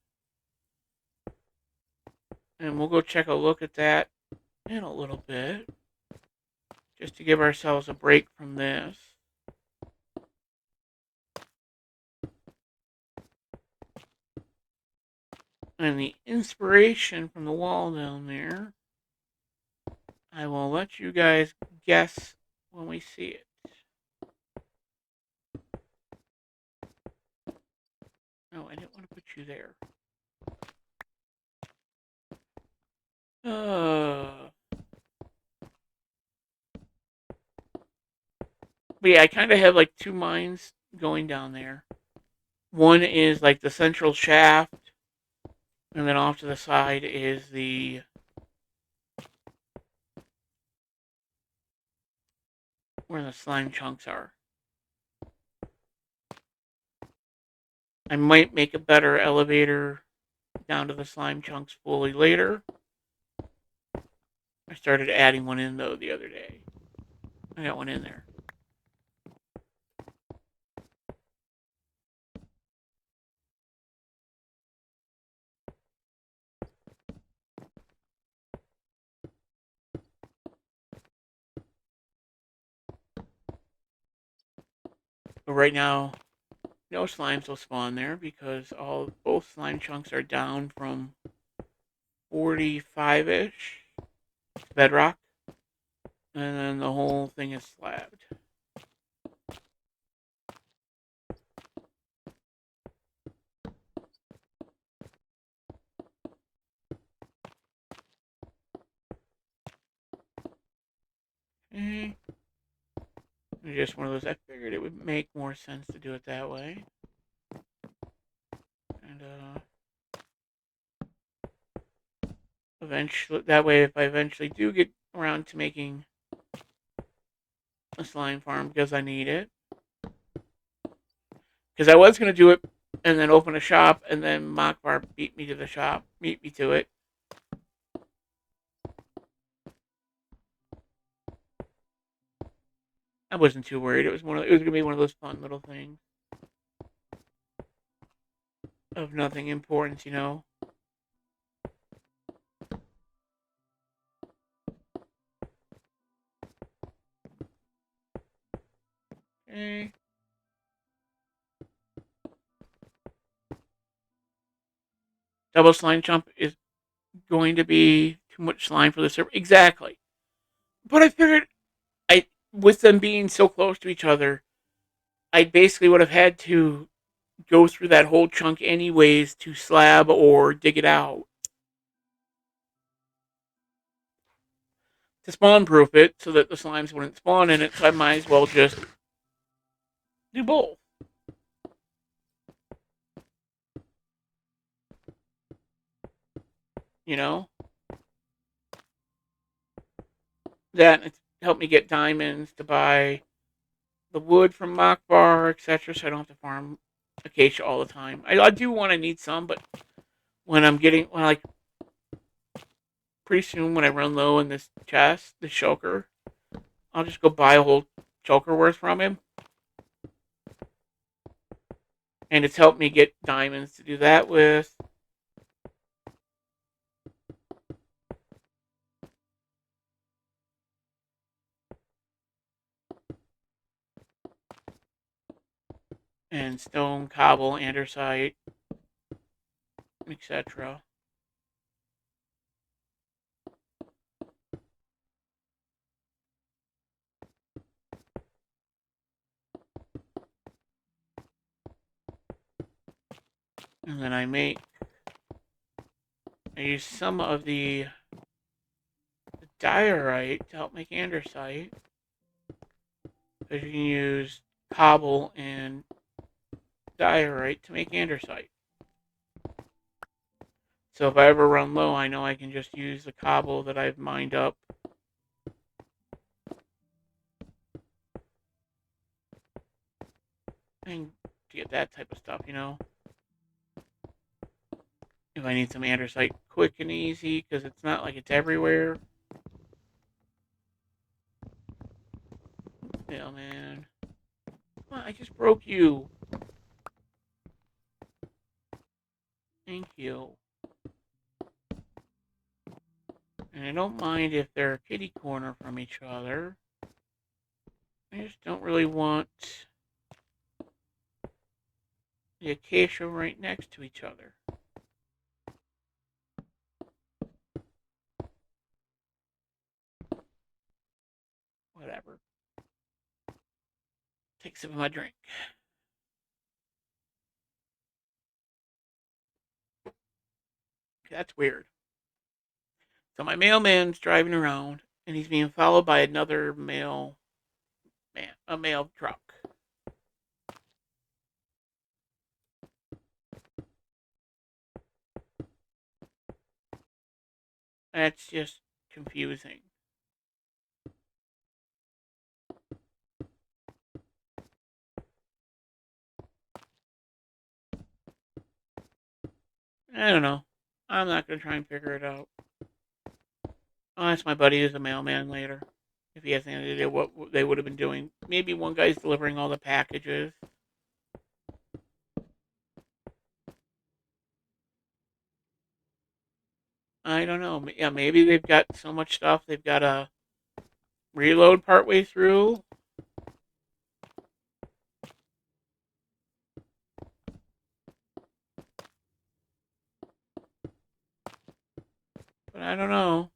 and we'll go check a look at that in a little bit, just to give ourselves a break from this. And the inspiration from the wall down there, I will let you guys guess when we see it. No, I didn't want to put you there. But yeah, I kind of have like two mines going down there. One is like the central shaft, and then off to the side is the where the slime chunks are. I might make a better elevator down to the slime chunks fully later. I started adding one in though the other day. I got one in there. But right now, no slimes will spawn there because both slime chunks are down from 45-ish bedrock, and then the whole thing is slabbed. Okay. Just one of those. I figured it would make more sense to do it that way. And eventually, that way, if I eventually do get around to making a slime farm because I need it, because I was gonna do it and then open a shop, and then Makbar beat me to the shop, beat me to it. I wasn't too worried. It was gonna be one of those fun little things of nothing importance, you know. Okay. Double slime jump is going to be too much slime for the server. Exactly. But I figured with them being so close to each other, I basically would have had to go through that whole chunk anyways to slab or dig it out to spawn proof it so that the slimes wouldn't spawn in it. So I might as well just do both. You know, that it's helped me get diamonds to buy the wood from Makbar, etc. So I don't have to farm acacia all the time. I do want to need some, but when like pretty soon when I run low in this chest, the shulker, I'll just go buy a whole shulker worth from him. And it's helped me get diamonds to do that with. And stone, cobble, andesite, etc. And then I use some of the diorite to help make andesite. Because you can use cobble and diorite to make andesite. So if I ever run low, I know I can just use the cobble that I've mined up and to get that type of stuff, you know. If I need some andesite quick and easy, because it's not like it's everywhere. Yeah, man. Come on, I just broke you. Thank you. And I don't mind if they're kitty corner from each other. I just don't really want the acacia right next to each other. Whatever. Take a sip of my drink. That's weird. So my mailman's driving around, and he's being followed by another a mail truck. That's just confusing. I don't know. I'm not gonna try and figure it out. I'll ask my buddy who's a mailman later if he has any idea what they would have been doing. Maybe one guy's delivering all the packages. I don't know. Yeah, maybe they've got so much stuff they've got to reload partway through. I don't know.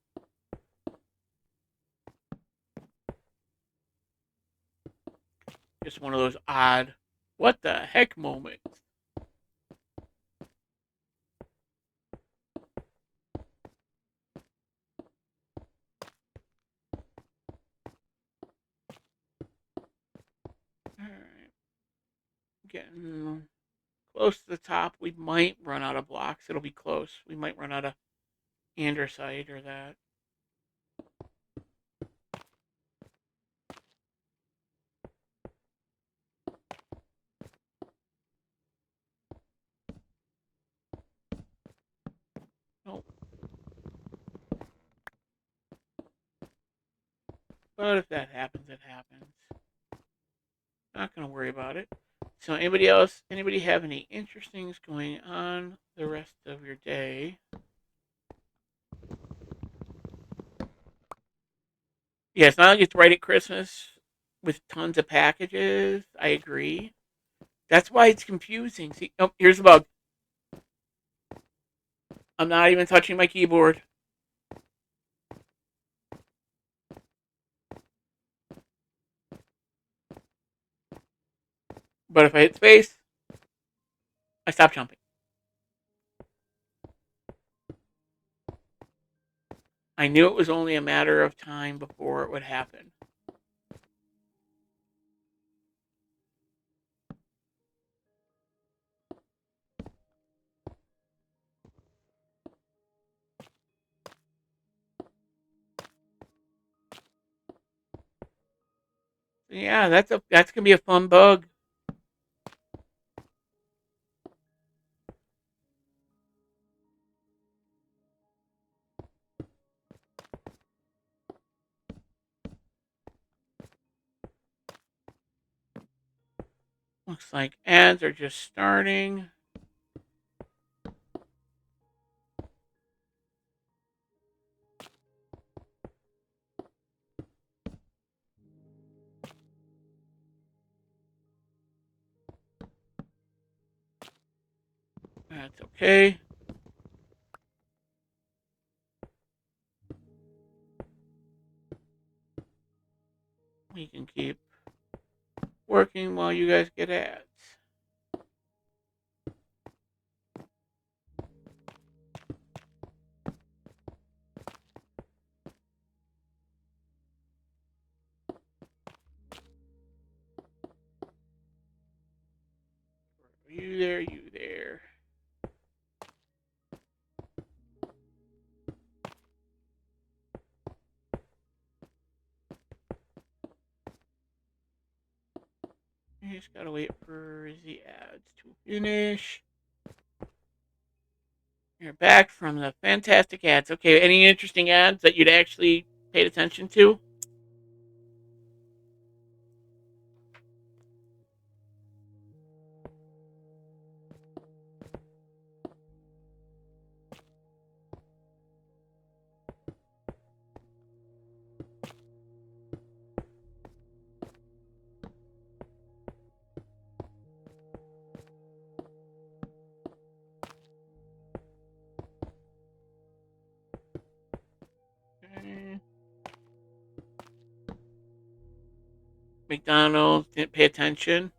Just one of those odd, what the heck moments. Alright. Getting close to the top. We might run out of blocks. It'll be close. We might run out of andesite or that. Nope. But if that happens, it happens. Not gonna worry about it. So anybody else? Anybody have any interesting going on the rest of your day? Yeah, it's not like it's right at Christmas with tons of packages. I agree. That's why it's confusing. See, oh, here's the bug. I'm not even touching my keyboard. But if I hit space, I stop jumping. I knew it was only a matter of time before it would happen. Yeah, that's gonna be a fun bug. Looks like ads are just starting. That's okay. We can keep working while you guys get ads. You there, you there. You just gotta wait for the ads to finish. You're back from the fantastic ads. Okay, any interesting ads that you'd actually paid attention to? Okay. McDonald's didn't pay attention.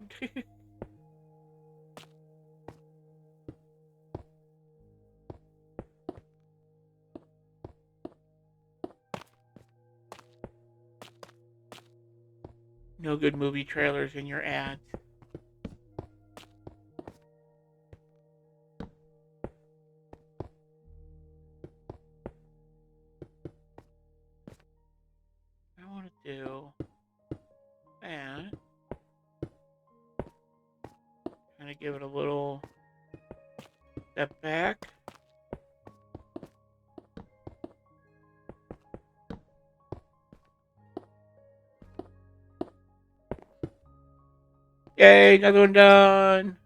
No good movie trailers in your ads. I want to do that. Kind of give it a little step back. Yay, another one done.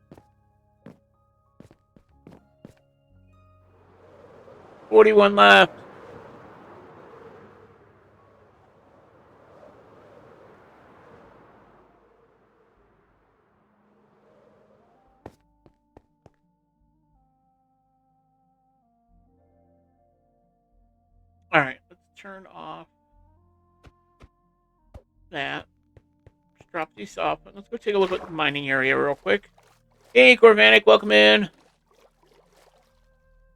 41 left. All right, let's turn off that. Let's drop these off. Let's go take a look at the mining area real quick. Hey, Corvanic, welcome in.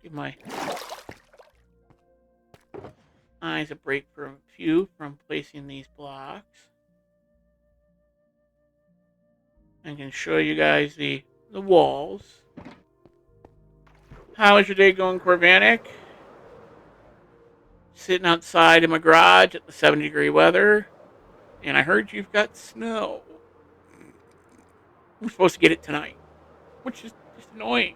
Give my eyes a break for a few from placing these blocks. I can show you guys the walls. How is your day going, Corvanic? Sitting outside in my garage at the 70-degree weather, and I heard you've got snow. We're supposed to get it tonight, which is just annoying.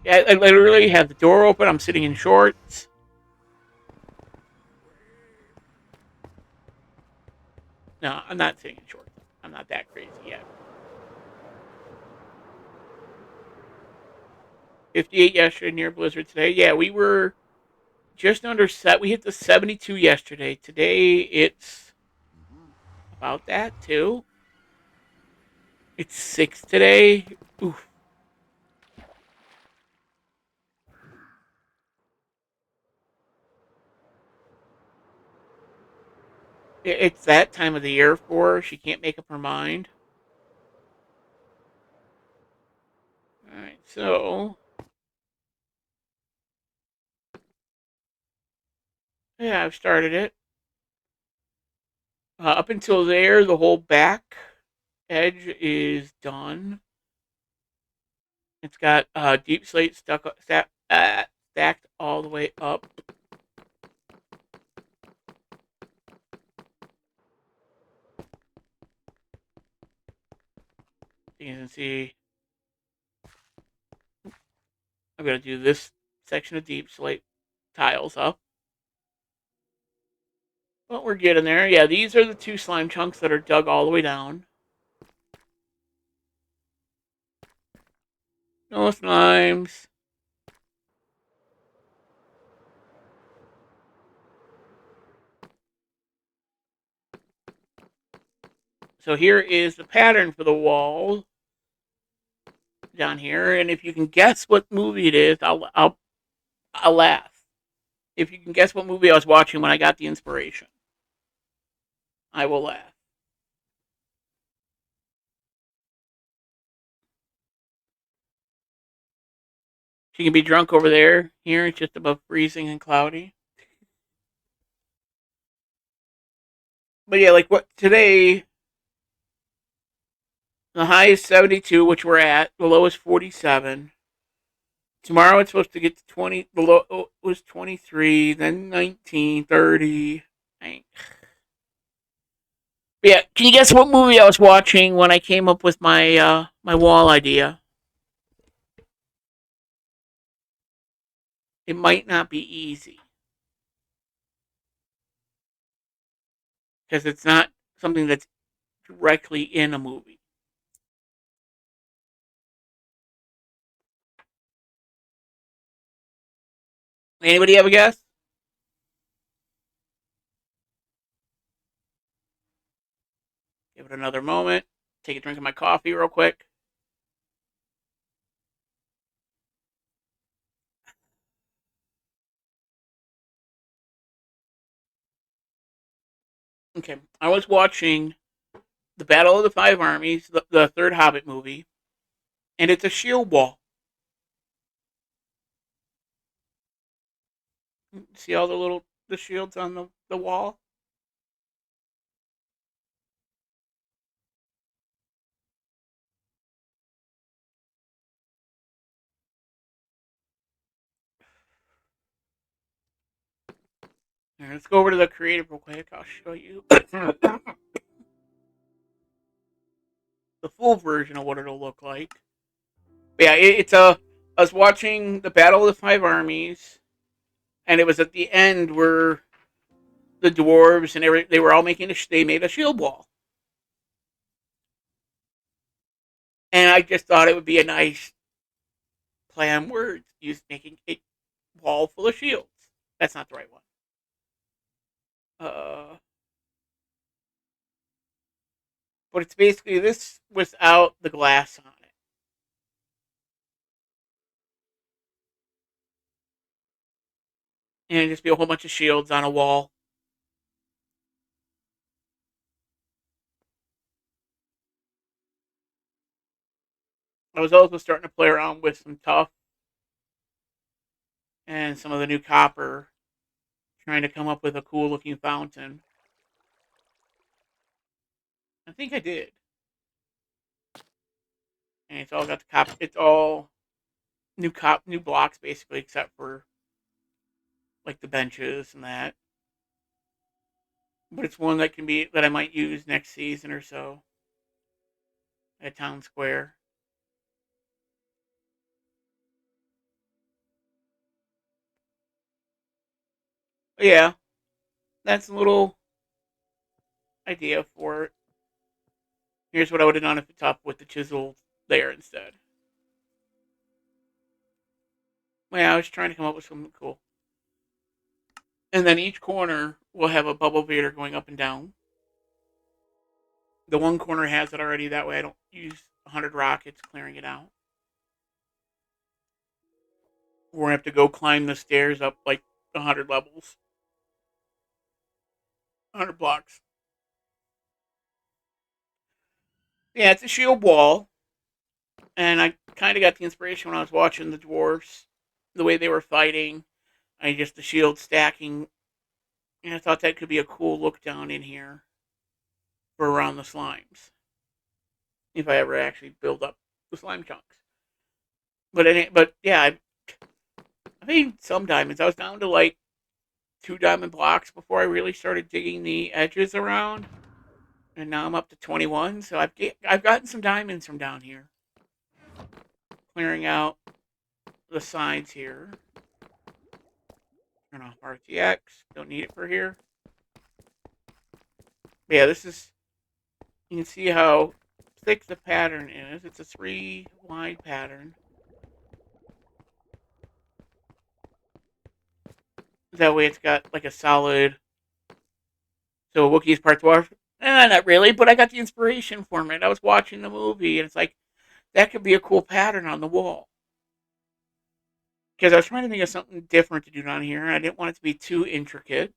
Yeah, I literally have the door open. I'm sitting in shorts. No, I'm not sitting in shorts. I'm not that crazy yet. 58 yesterday, near blizzard today. Yeah, we were just under set. We hit the 72 yesterday. Today it's about that too. It's 6 today. Oof. It's that time of the year for her. She can't make up her mind. All right, so yeah, I've started it. Up until there, the whole back edge is done. It's got deep slate stacked all the way up. You can see I'm going to do this section of deep slate tiles up. But we're getting there. Yeah, these are the two slime chunks that are dug all the way down. No slimes. So here is the pattern for the wall down here, and if you can guess what movie it is, I'll laugh. If you can guess what movie I was watching when I got the inspiration, I will laugh. She can be drunk over there. Here it's just above freezing and cloudy. But yeah, like what today, the high is 72, which we're at. The low is 47. Tomorrow it's supposed to get to 20. The low was 23, then 19, 30. But yeah, can you guess what movie I was watching when I came up with my wall idea? It might not be easy because it's not something that's directly in a movie. Anybody have a guess? Give it another moment. Take a drink of my coffee real quick. Okay, I was watching the Battle of the Five Armies, the third Hobbit movie, and it's a shield wall. See all the shields on the wall? Right, let's go over to the creative real quick. I'll show you the full version of what it'll look like. But yeah, it's a. I was watching the Battle of the Five Armies, and it was at the end where the dwarves and they were all making they made a shield wall, and I just thought it would be a nice play on words, use making a wall full of shields. That's not the right one. Uh, but it's basically this without the glass on it. and just be a whole bunch of shields on a wall. I was also starting to play around with some tough and some of the new copper, trying to come up with a cool looking fountain. I think I did. And it's all got the copper. It's all new blocks basically, except for like the benches and that. But it's one that can be that I might use next season or so at Town Square. But yeah, that's a little idea for it. Here's what I would have done at the top with the chisel there instead. Well, yeah, I was trying to come up with something cool. And then each corner will have a bubble vader going up and down. The one corner has it already. That way I don't use 100 rockets clearing it out. We're going to have to go climb the stairs up like 100 levels. 100 blocks. Yeah, it's a shield wall. And I kind of got the inspiration when I was watching the dwarves, the way they were fighting. I just the shield stacking. And I thought that could be a cool look down in here for around the slimes. If I ever actually build up the slime chunks. But yeah, I made some diamonds. I was down to like 2 diamond blocks before I really started digging the edges around, and now I'm up to 21. So I've gotten some diamonds from down here, clearing out the sides here. Turn off RTX. Don't need it for here. But yeah, this is. You can see how thick the pattern is. It's a 3 wide pattern. That way, it's got like a solid. So Wookiees part dwarf. Not really, but I got the inspiration from it. I was watching the movie, and it's like that could be a cool pattern on the wall. Because I was trying to think of something different to do down here, and I didn't want it to be too intricate.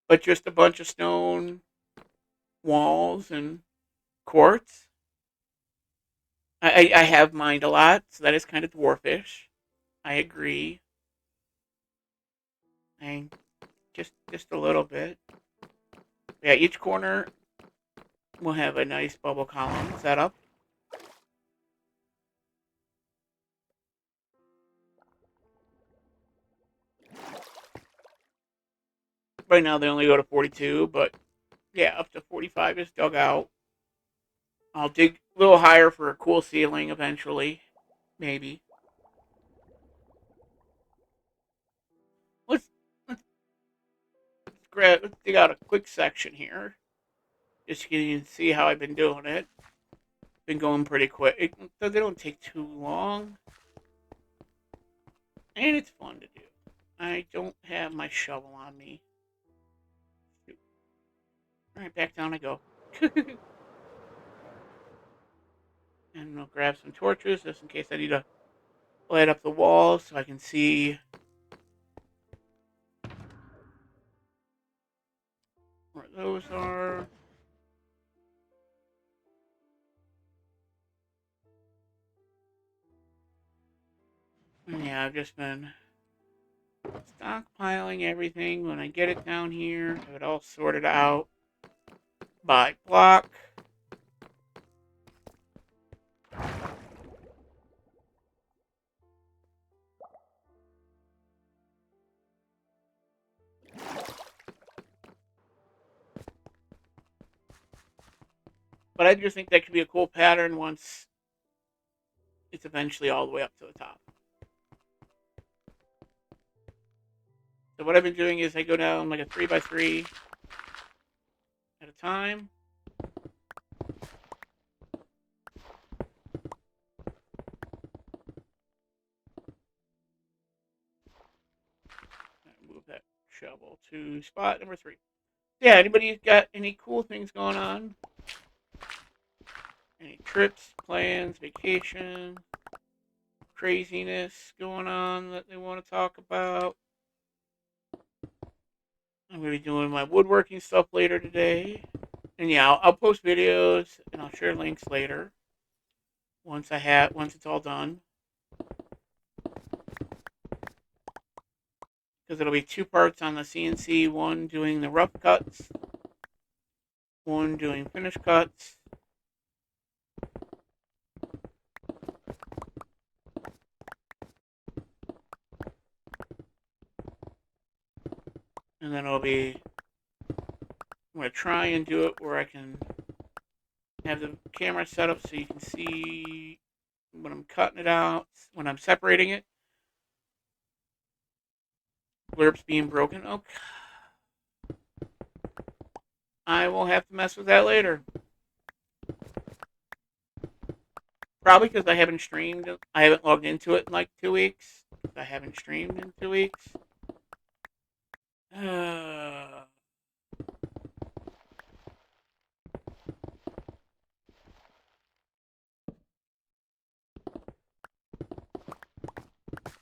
But just a bunch of stone walls and quartz. I have mined a lot, so that is kind of dwarfish. I agree. And just a little bit. Yeah, each corner will have a nice bubble column set up. Right now they only go to 42, but yeah, up to 45 is dug out. I'll dig a little higher for a cool ceiling eventually, maybe. Let's let's dig out a quick section here, just so you can see how I've been doing it. Been going pretty quick, so they don't take too long, and it's fun to do. I don't have my shovel on me. All right, back down I go. And I'll grab some torches just in case I need to light up the walls so I can see where those are. And yeah, I've just been stockpiling everything. When I get it down here, have it all sorted out by block. But I just think that could be a cool pattern once it's eventually all the way up to the top. So what I've been doing is I go down like a 3x3 at a time. Move that shovel to spot number 3. Yeah, anybody got any cool things going on? Any trips, plans, vacation? craziness going on that they want to talk about. I'm going to be doing my woodworking stuff later today. And yeah, I'll post videos and I'll share links later once it's all done. Because it'll be 2 parts on the CNC, one doing the rough cuts, one doing finish cuts. And then I'm going to try and do it where I can have the camera set up so you can see when I'm cutting it out, when I'm separating it. Blurps being broken. Okay. I will have to mess with that later. Probably because I haven't streamed. I haven't logged into it in like 2 weeks. I haven't streamed in 2 weeks.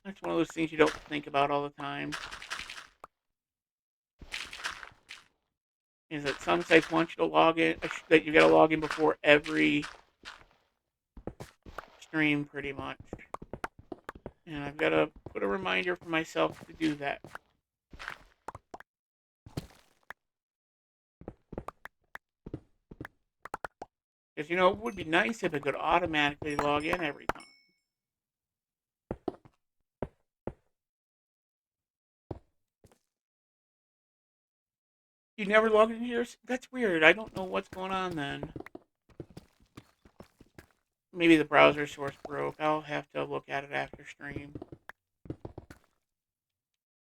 That's one of those things you don't think about all the time. Is that some sites want you to log in, that you got to log in before every stream, pretty much. And I've got to put a reminder for myself to do that. Because, it would be nice if it could automatically log in every time. You never log into yours? That's weird. I don't know what's going on then. Maybe the browser source broke. I'll have to look at it after stream.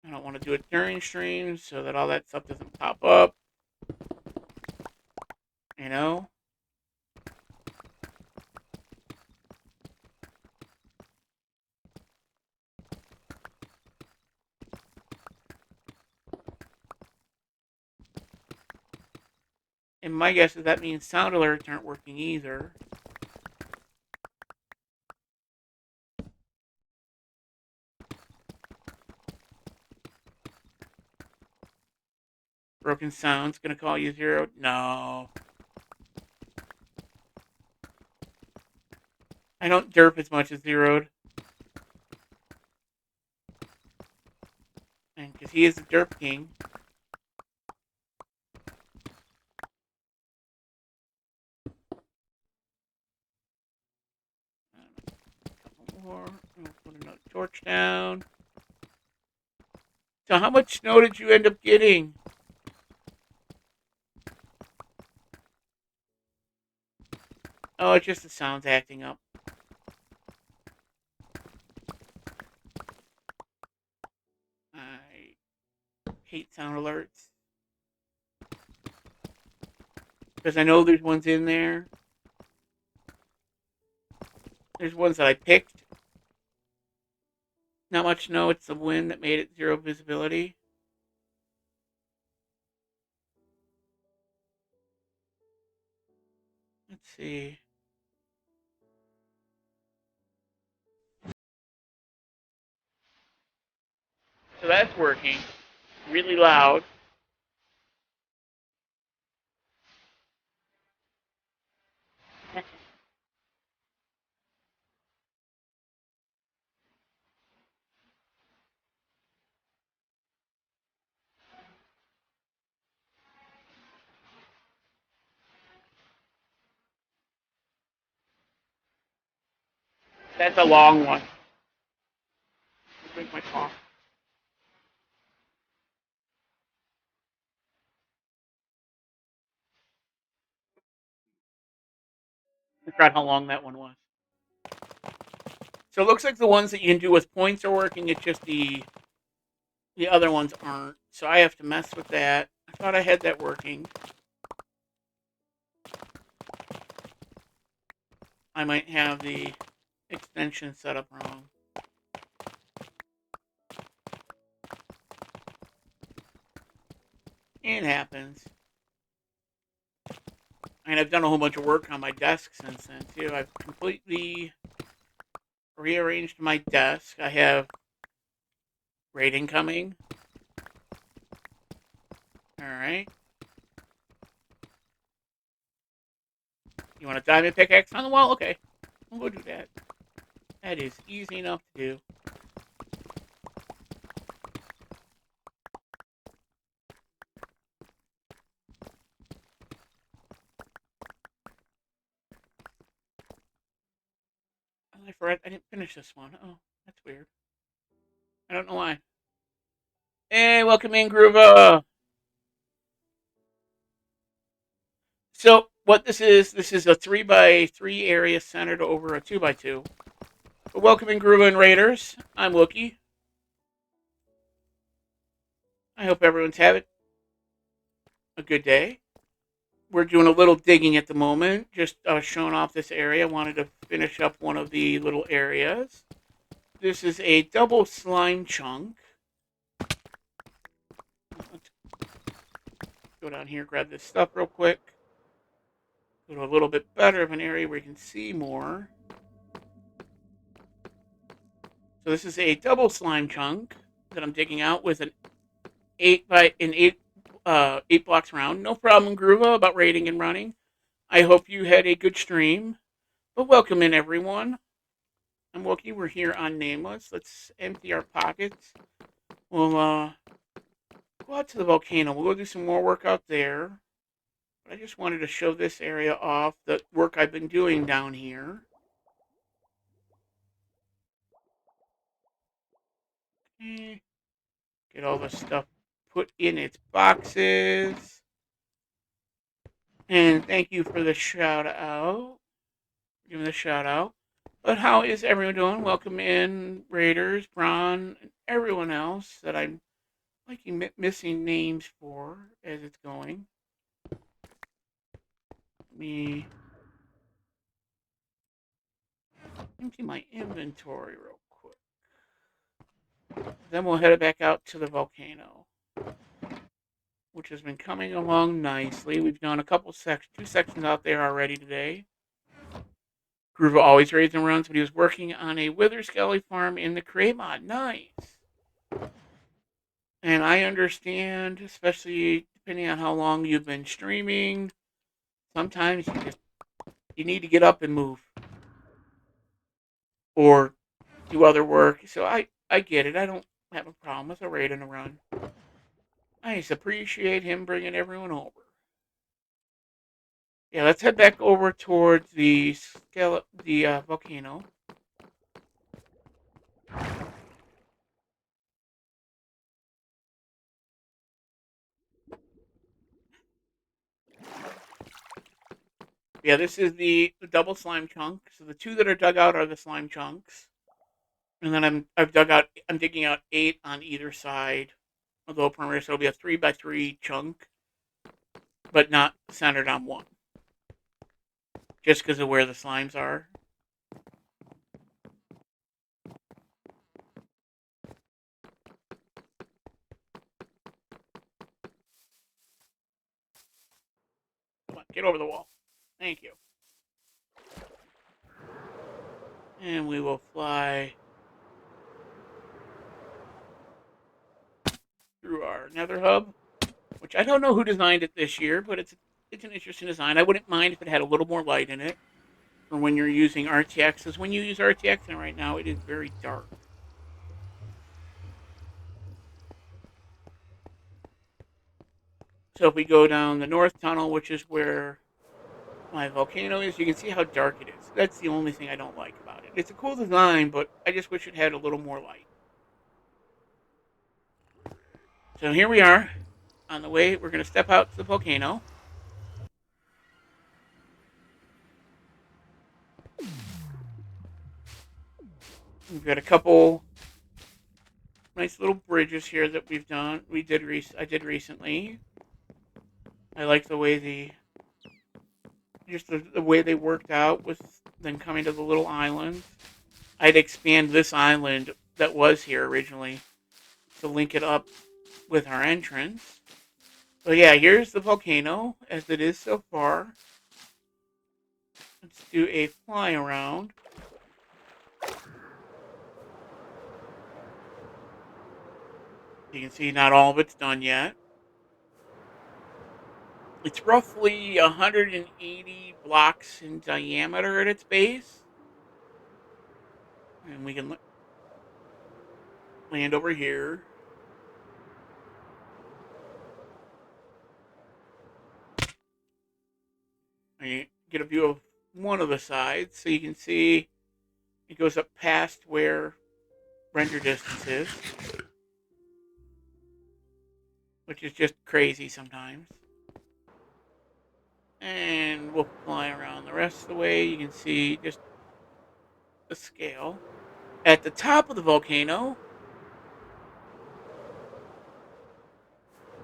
I don't want to do it during stream so that all that stuff doesn't pop up. You know? And my guess is that means sound alerts aren't working either. Broken sound's gonna call you zero? No. I don't derp as much as zeroed. And because he is the derp king. A couple more. I'll put another torch down. So how much snow did you end up getting? Oh, it's just the sound's acting up. I hate sound alerts. Because I know there's ones in there. There's ones that I picked. Not much snow, it's the wind that made it zero visibility. Let's see. So that's working. Really loud. That's a long one. Drink my coffee. I forgot how long that one was. So it looks like the ones that you can do with points are working. It's just the other ones aren't. So I have to mess with that. I thought I had that working. I might have the extension set up wrong. It happens. And I've done a whole bunch of work on my desk since then, too. I've completely rearranged my desk. I have raid incoming. Alright. You want a diamond pickaxe on the wall? Okay. We'll go do that. That is easy enough to do. I forgot I didn't finish this one. Oh, that's weird. I don't know why. Hey, welcome in, Groova. So, what this is a 3x3 area centered over a 2x2. But welcome in, Groova and Raiders. I'm Wookie. I hope everyone's having a good day. We're doing a little digging at the moment, just showing off this area. Wanted to finish up one of the little areas. This is a double slime chunk. Let's go down here, grab this stuff real quick. Go to a little bit better of an area where you can see more. So this is a double slime chunk that I'm digging out with an 8 blocks round. No problem, Groova, about raiding and running. I hope you had a good stream. But welcome in, everyone. I'm Wookie. We're here on Nameless. Let's empty our pockets. We'll go out to the volcano. We'll go do some more work out there. But I just wanted to show this area off, the work I've been doing down here. Okay. Get all the stuff put in its boxes. And thank you for the shout out. Give me the shout out. But how is everyone doing? Welcome in, Raiders, Braun, and everyone else that I'm liking missing names for as it's going. Let me empty my inventory real quick. Then we'll head back out to the volcano, which has been coming along nicely. We've done a couple two sections out there already today. Groova always raids and runs, but he was working on a Wither Skelly farm in the Create mod. Nice. And I understand, especially depending on how long you've been streaming, sometimes you need to get up and move or do other work. So I get it. I don't have a problem with a raid and a run. I just appreciate him bringing everyone over. Yeah, let's head back over towards the volcano. Yeah, this is the double slime chunk. So the two that are dug out are the slime chunks, and then I'm digging out 8 on either side of the whole perimeter. So it'll be a 3x3 chunk, but not centered on one, just because of where the slimes are. Come on, get over the wall. Thank you. And we will fly through our nether hub, which I don't know who designed it this year, but it's an interesting design. I wouldn't mind if it had a little more light in it for when you're using RTX, because when you use RTX, and right now it is very dark. So if we go down the north tunnel, which is where my volcano is, you can see how dark it is. That's the only thing I don't like about it. It's a cool design, but I just wish it had a little more light. So here we are on the way. We're going to step out to the volcano. We've got a couple nice little bridges here that we've done. I did recently. I like the way the way they worked out with them coming to the little island. I'd expand this island that was here originally to link it up with our entrance. But yeah, here's the volcano as it is so far. Let's do a fly around. You can see not all of it's done yet. It's roughly 180 blocks in diameter at its base. And we can land over here. And you get a view of one of the sides, so you can see it goes up past where render distance is, which is just crazy sometimes. And we'll fly around the rest of the way. You can see just the scale. At the top of the volcano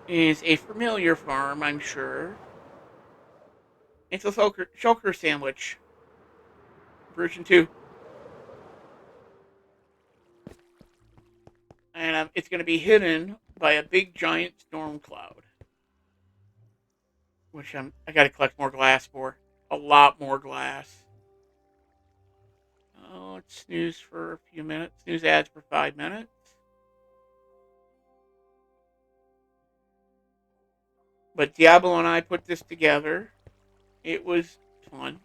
is a familiar farm, I'm sure. It's a shulker sandwich, version 2. And it's going to be hidden by a big giant storm cloud, which I got to collect more glass for. A lot more glass. Oh, let's snooze for a few minutes. Snooze ads for 5 minutes. But Diablo and I put this together. It was fun.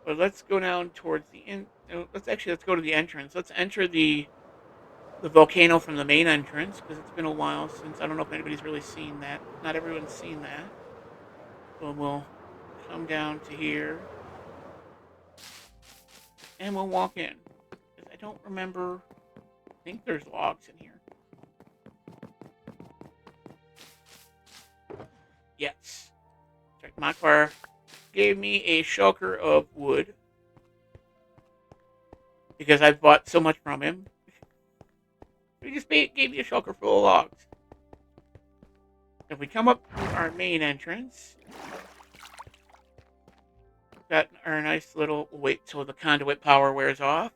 But let's go down towards the end. Let's go to the entrance. Let's enter the volcano from the main entrance, because it's been a while since, I don't know if anybody's really seen that. Not everyone's seen that. So we'll come down to here and we'll walk in. Because I don't remember. I think there's logs in here. Yes. Makbar gave me a shulker of wood because I've bought so much from him. He just gave me a shulker full of logs. If we come up to our main entrance, got our nice little wait till the conduit power wears off.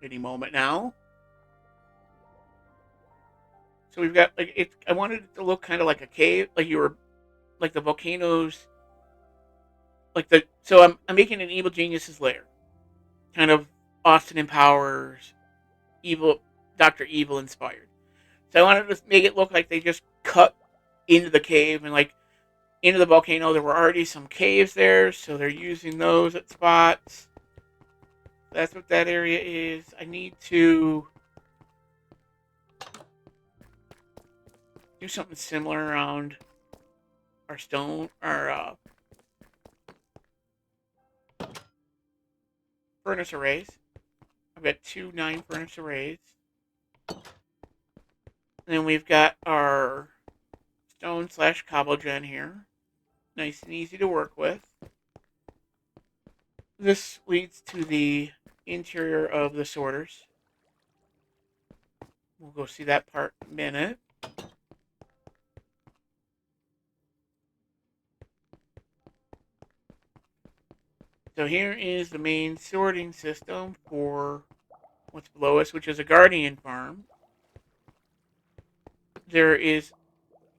Any moment now. So we've got I wanted it to look kind of like a cave, like the volcanoes, So I'm making an Evil Genius's lair, kind of Austin and Powers, evil Dr. Evil inspired. So I wanted to make it look like they just cut into the cave and into the volcano. There were already some caves there, so they're using those at spots. That's what that area is. I need to do something similar around our furnace arrays. I've got 2 9 furnace arrays. And then we've got our stone/cobble gen here. Nice and easy to work with. This leads to the interior of the sorters. We'll go see that part in a minute. So here is the main sorting system for what's below us, which is a guardian farm. There is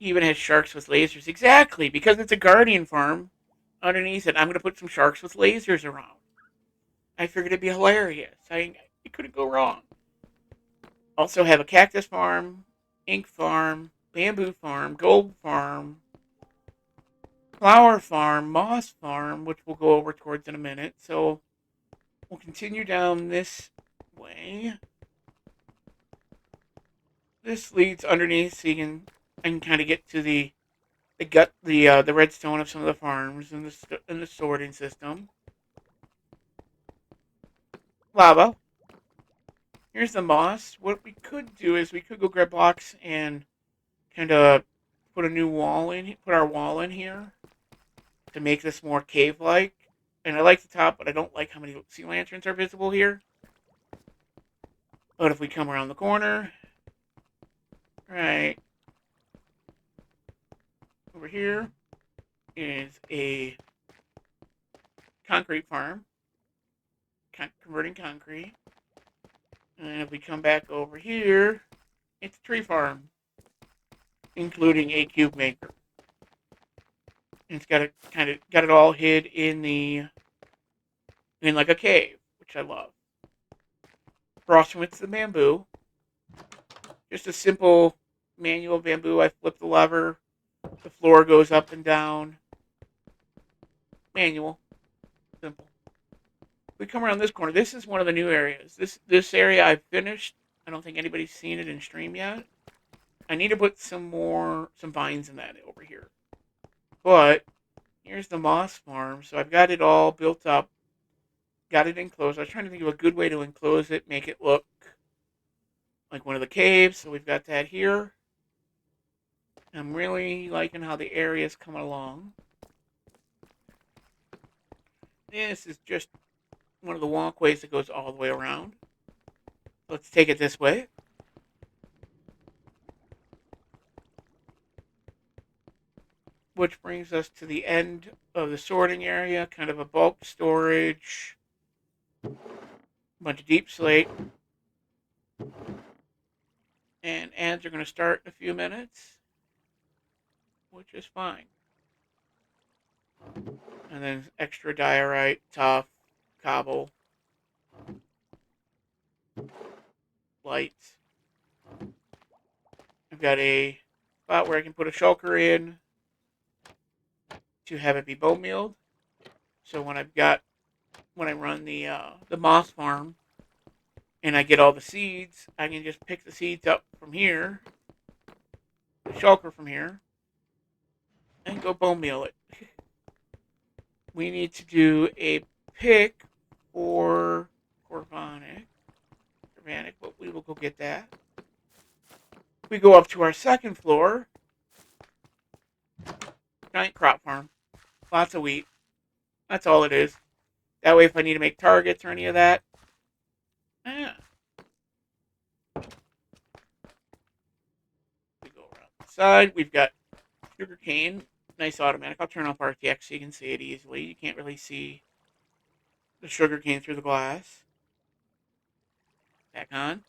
even has sharks with lasers. Exactly, because it's a guardian farm. Underneath it, I'm going to put some sharks with lasers around. I figured it'd be hilarious. It couldn't go wrong. Also have a cactus farm, ink farm, bamboo farm, gold farm, flower farm, moss farm, which we'll go over towards in a minute. So we'll continue down this way. This leads underneath, so I can kind of get to the redstone of some of the farms and the sorting system. Lava. Here's the moss. What we could do is we could go grab blocks and kind of put our wall in here to make this more cave-like. And I like the top, but I don't like how many sea lanterns are visible here. But if we come around the corner, right over here is a concrete farm, converting concrete. And if we come back over here, it's a tree farm, including a cube maker. And it's got it all hid in like a cave, which I love. crossing with the bamboo. Just a simple manual bamboo. I flip the lever. The floor goes up and down. Manual. Simple. We come around this corner. This is one of the new areas. This area I've finished. I don't think anybody's seen it in stream yet. I need to put some vines in that over here. But here's the moss farm. So I've got it all built up. Got it enclosed. I was trying to think of a good way to enclose it, make it look like one of the caves. So we've got that here. I'm really liking how the area is coming along. This is just one of the walkways that goes all the way around. Let's take it this way. Which brings us to the end of the sorting area, kind of a bulk storage, a bunch of deep slate. And ads are going to start in a few minutes, which is fine. And then extra diorite, tough, cobble, lights. I've got a spot where I can put a shulker in to have it be bone mealed. So when I run the moss farm and I get all the seeds, I can just pick the seeds up from here, the shulker from here, and go bone meal it. We need to do a pick for Corvanic, but we will go get that. We go up to our second floor. Giant crop farm. Lots of wheat. That's all it is. That way if I need to make targets or any of that. We go around the side. We've got sugarcane. Nice automatic. I'll turn off RTX so you can see it easily. You can't really see the sugarcane through the glass. Back on.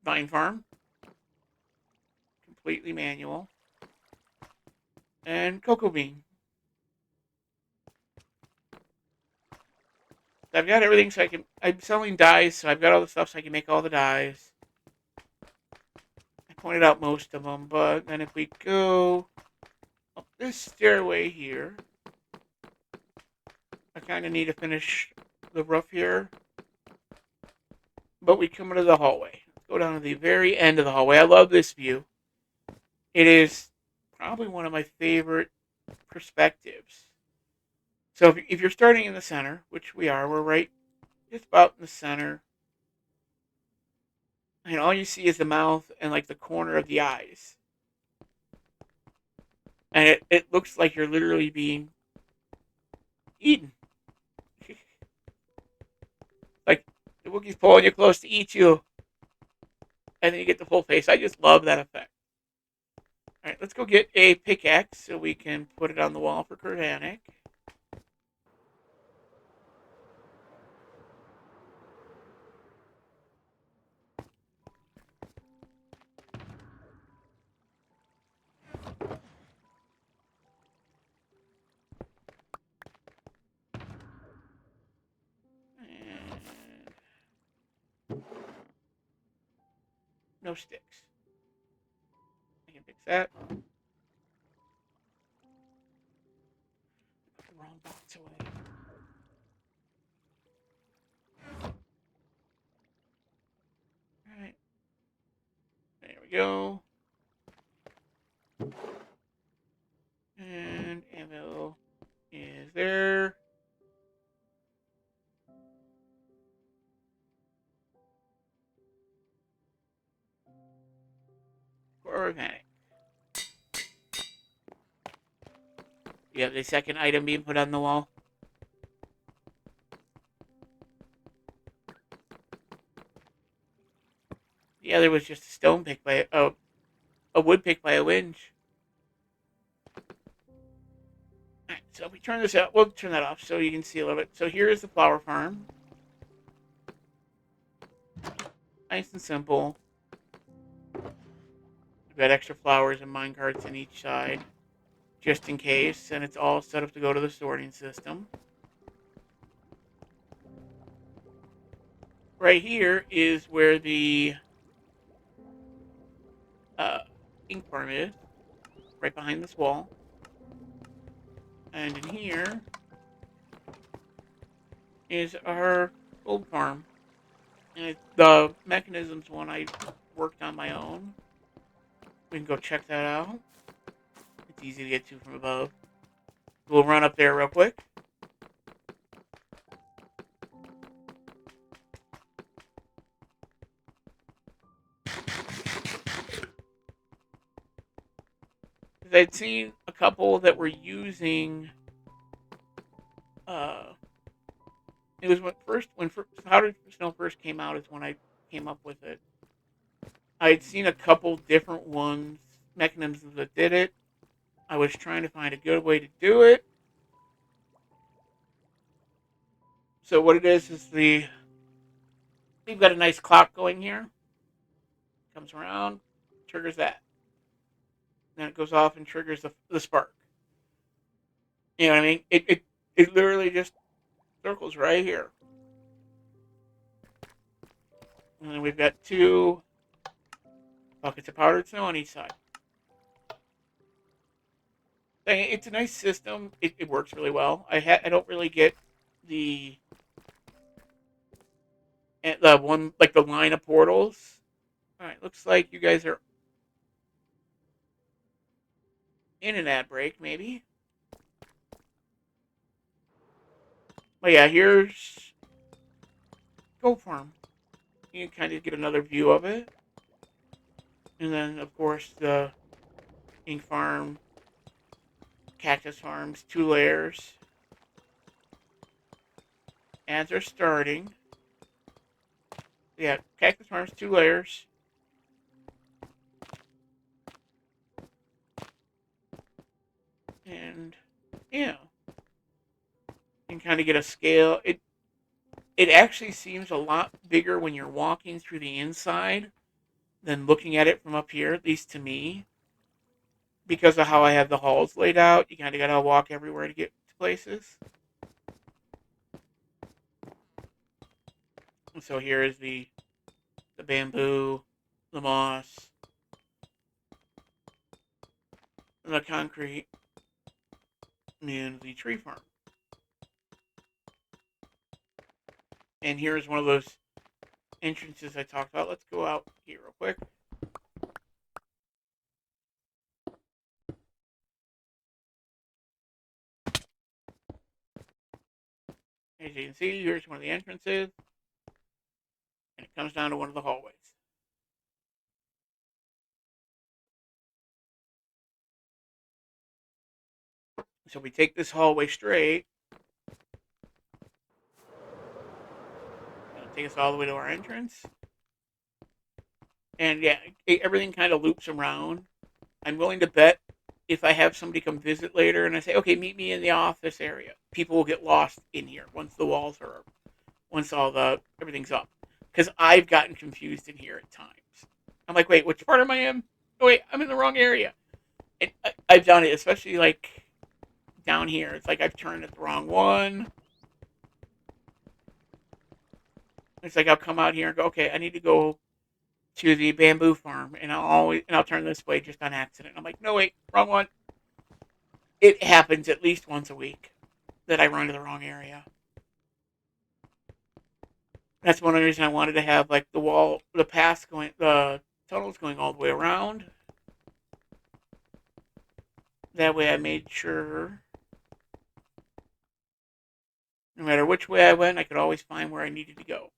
Vine farm. Completely manual. And cocoa bean. I've got everything so I'm selling dyes, so I've got all the stuff so I can make all the dyes. I pointed out most of them, but then if we go up this stairway here, I kind of need to finish the roof here. But we come into the hallway. Let's go down to the very end of the hallway. I love this view. It is probably one of my favorite perspectives. So if you're starting in the center, which we're right just about in the center. And all you see is the mouth and like the corner of the eyes. And it looks like you're literally being eaten. Like the Wookiee's pulling you close to eat you. And then you get the full face. I just love that effect. Alright, let's go get a pickaxe so we can put it on the wall for Kurvanik. No sticks. I can fix that. Put the wrong box away. Alright. There we go. And ammo is there. For organic. You have the second item being put on the wall. The other was just a stone pick by a wood pick by a winch. Alright, so if we turn this out, we'll turn that off so you can see a little bit. So here is the flower farm. Nice and simple. We've got extra flowers and minecarts in each side, just in case, and it's all set up to go to the sorting system. right here is where the uh, ink farm is, right behind this wall. And in here is our gold farm. And the mechanisms one I worked on my own. We can go check that out. It's easy to get to from above. We'll run up there real quick. Because I'd seen a couple that were using. Uh, it was when Powdered Snow first came out is when I came up with it. I'd seen a couple different mechanisms that did it. I was trying to find a good way to do it. So what it is we've got a nice clock going here. Comes around, triggers that. Then it goes off and triggers the spark. You know what I mean? It literally just circles right here. And then we've got 2 buckets of powdered snow on each side. It's a nice system. It works really well. I don't really get the one like the line of portals. All right, looks like you guys are in an ad break, maybe. But yeah, here's Gold Farm. You can kind of get another view of it. And then, of course, the ink farm, cactus farms, 2 layers. Ads are starting. Yeah, cactus farms, 2 layers. And yeah, you can kind of get a scale. It actually seems a lot bigger when you're walking through the inside than looking at it from up here, at least to me. Because of how I have the halls laid out, you kind of gotta walk everywhere to get to places. And so here is the bamboo, the moss, the concrete, and the tree farm. And here's one of those entrances I talked about. Let's go out here real quick. As you can see, here's one of the entrances, and it comes down to one of the hallways. So we take this hallway straight. It'll take us all the way to our entrance. And yeah, everything kind of loops around. I'm willing to bet if I have somebody come visit later and I say, okay, meet me in the office area, people will get lost in here once everything's up. Because I've gotten confused in here at times. I'm like, wait, which part am I in? Oh, wait, I'm in the wrong area. And I've done it, especially like down here. It's like I've turned at the wrong one. It's like I'll come out here and go, okay, I need to go to the bamboo farm, and I'll turn this way just on accident. I'm like, no, wait, wrong one. It happens at least once a week that I run to the wrong area. That's one of the reasons I wanted to have like the tunnels going all the way around. That way I made sure no matter which way I went, I could always find where I needed to go.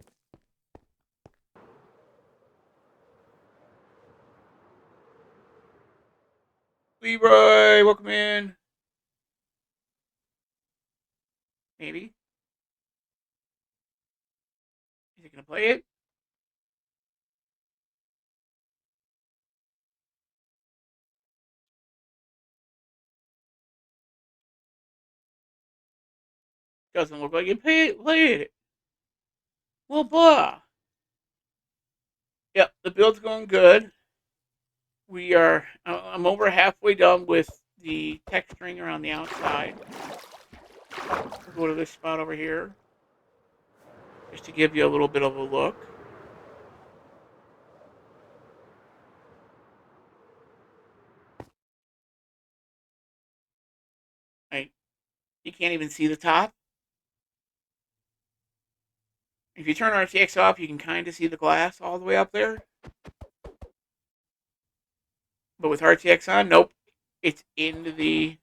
Leroy, welcome in. Maybe. Is he going to play it? Doesn't look like he played it. Well, blah. Yep, the build's going good. I'm over halfway done with the texturing around the outside. We'll go to this spot over here. just to give you a little bit of a look. Right, you can't even see the top. If you turn RTX off, you can kind of see the glass all the way up there. But with RTX on, nope. It's into the.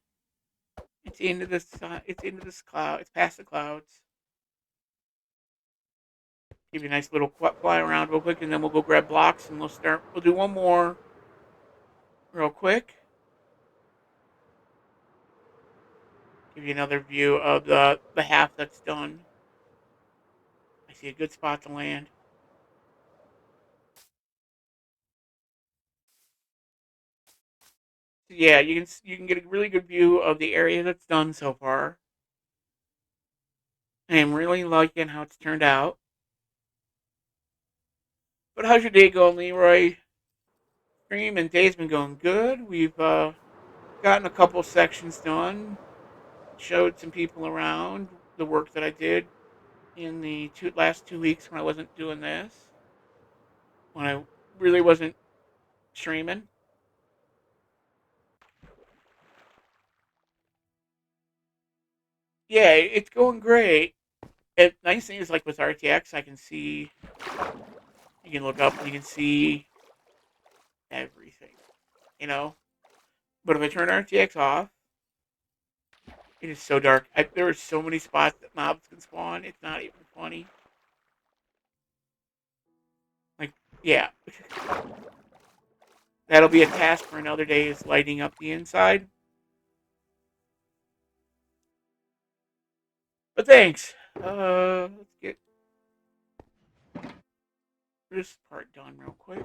It's into this. It's into this cloud. It's past the clouds. Give you a nice little fly around real quick, and then we'll go grab blocks and we'll start. We'll do one more real quick. Give you another view of the half that's done. I see a good spot to land. So yeah, you can get a really good view of the area that's done so far. I am really liking how it's turned out. But how's your day going, Leroy? Stream and day's been going good. We've gotten a couple sections done. Showed some people around the work that I did in the last 2 weeks when I wasn't doing this. When I really wasn't streaming. Yeah, it's going great. Nice thing is like with RTX, I can see. You can look up and you can see everything. You know. But if I turn RTX off, it is so dark. There are so many spots that mobs can spawn. It's not even funny. Like, yeah, that'll be a task for another day. Is lighting up the inside. But thanks. Let's get this part done real quick.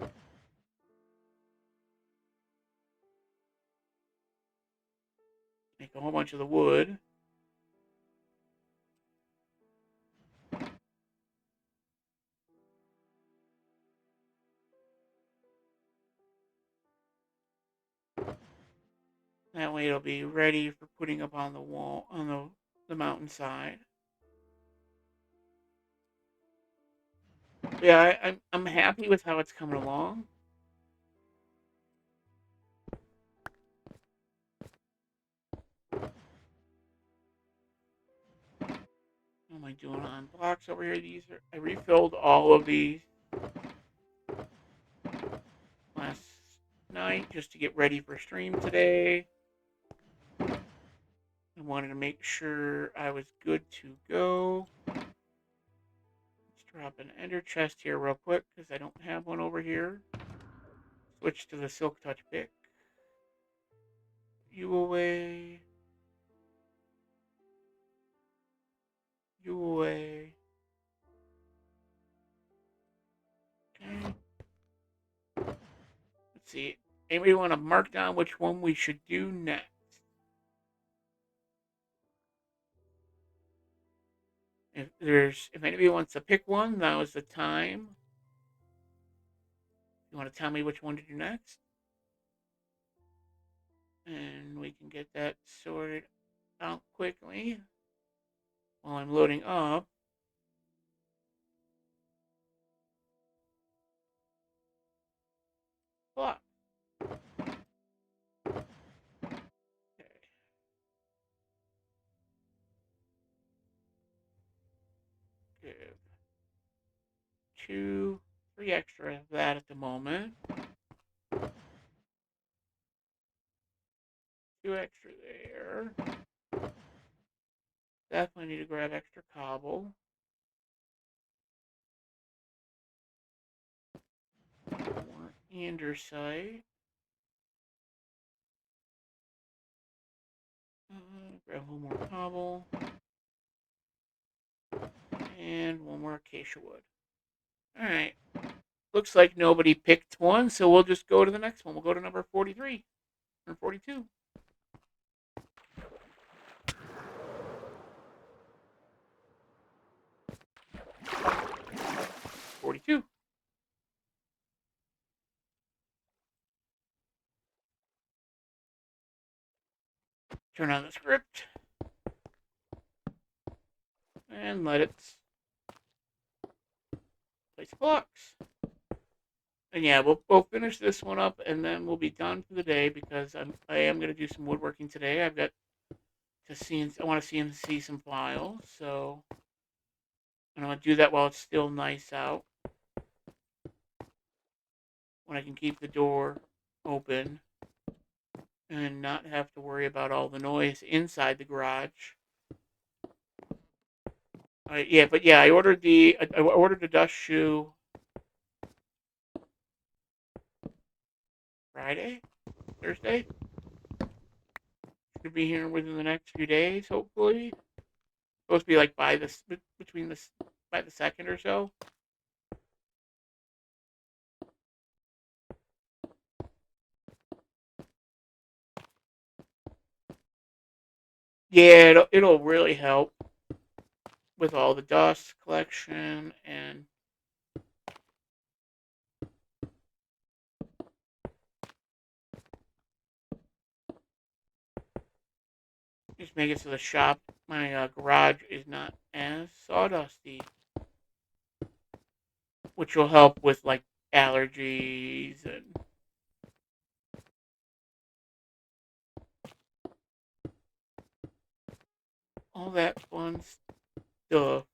Make a whole bunch of the wood. That way it'll be ready for putting up on the wall on the mountainside. But yeah, I'm happy with how it's coming along. What am I doing on blocks over here? I refilled all of these last night just to get ready for stream today. I wanted to make sure I was good to go. Let's drop an ender chest here real quick because I don't have one over here. Switch to the silk touch pick. You away. You away. Okay. Let's see. Anybody want to mark down which one we should do next? If anybody wants to pick one, now is the time. You want to tell me which one to do next? And we can get that sorted out quickly while I'm loading up. Block. Okay. Give 3 extra of that at the moment. 2 extra there. Definitely need to grab extra cobble. More andesite. Grab one more cobble. And one more acacia wood. Alright. Looks like nobody picked one, so we'll just go to the next one. We'll go to number 43 or 42. 42. Turn on the script and let it place blocks. And yeah, we'll finish this one up, and then we'll be done for the day because I am gonna do some woodworking today. I've got to see I want to see some files, so I'm gonna do that while it's still nice out, when I can keep the door open and not have to worry about all the noise inside the garage. Yeah, but yeah, I ordered the dust shoe Friday, Thursday. Should be here within the next few days, hopefully. Supposed to be like by the between the by the second or so. Yeah, it'll really help with all the dust collection and just make it so the shop, my garage, is not as sawdusty, which will help with like allergies and all that fun stuff.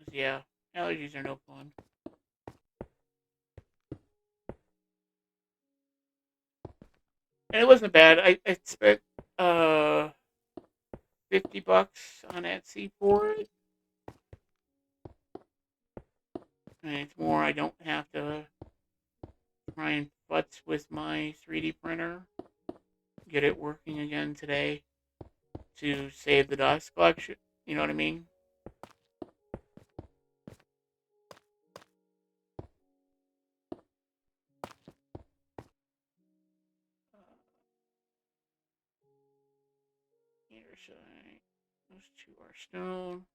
Yeah, allergies are no fun. And it wasn't bad. I spent uh $50 on Etsy for it. And it's more I don't have to try and futz with my 3D printer. Get it working again today to save the dust collection. You know what I mean? Andesite. Those two are stone.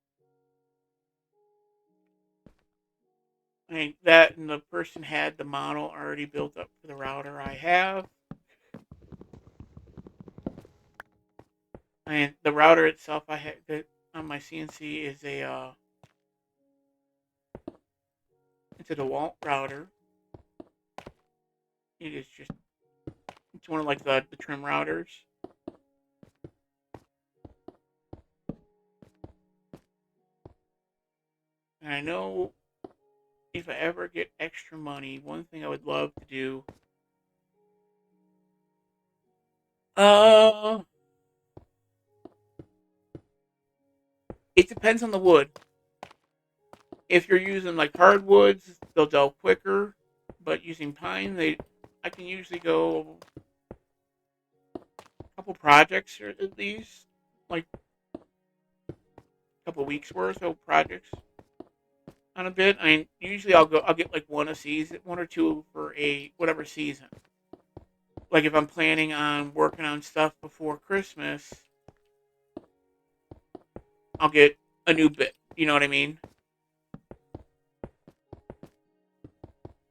I mean, that and the person had the model already built up for the router I have. I mean, the router itself I had that on my CNC is it's a DeWalt router. It is just it's one of like the trim routers. And I know if I ever get extra money, one thing I would love to do. Uh, it depends on the wood. If you're using like hardwoods, they'll dull quicker. But using pine, I can usually go a couple projects or at least like a couple weeks worth of projects on a bit. I mean, usually I'll get like one a season, one or two for a whatever season. Like if I'm planning on working on stuff before Christmas, I'll get a new bit. You know what I mean?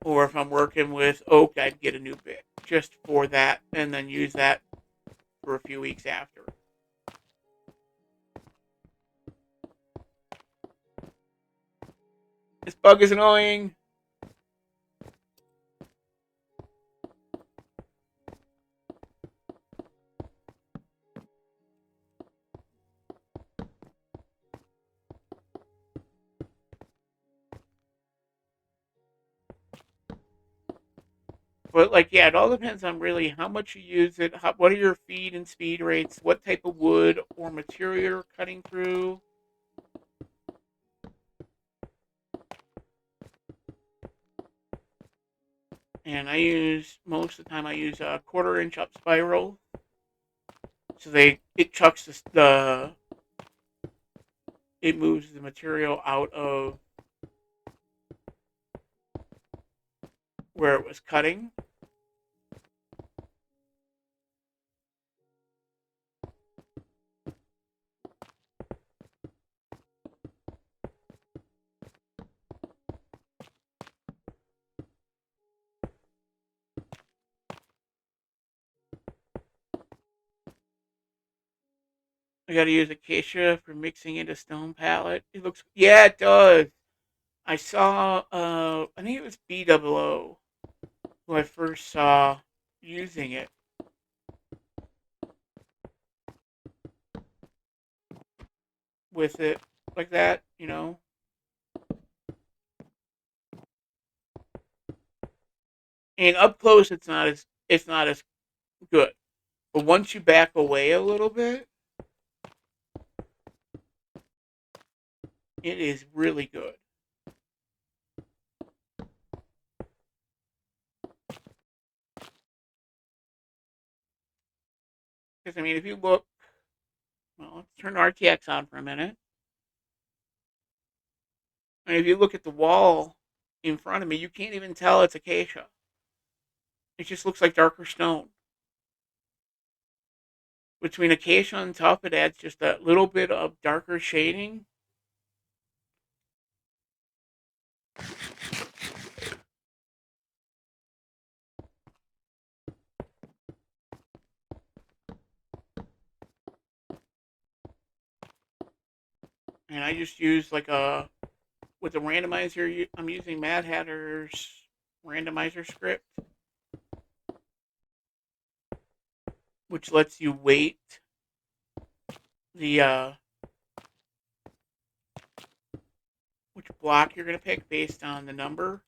Or if I'm working with oak, I'd get a new bit just for that, and then use that for a few weeks after. This bug is annoying. But like, yeah, it all depends on really how much you use it. What are your feed and speed rates? What type of wood or material you're cutting through? And most of the time I use a 1/4 inch up spiral. So it chucks it moves the material out of where it was cutting. I gotta use acacia for mixing into stone palette. It looks, yeah, it does. I saw, I think it was B00 who I first saw using it with it like that, you know. And up close, it's not as good. But once you back away a little bit, it is really good. Because I mean, if you look, well, let's turn RTX on for a minute. And if you look at the wall in front of me, you can't even tell it's acacia. It just looks like darker stone. Between acacia and tuff, it adds just that little bit of darker shading. And I just use like a, with the randomizer, I'm using Mad Hatter's randomizer script, which lets you weight the which block you're going to pick based on the number.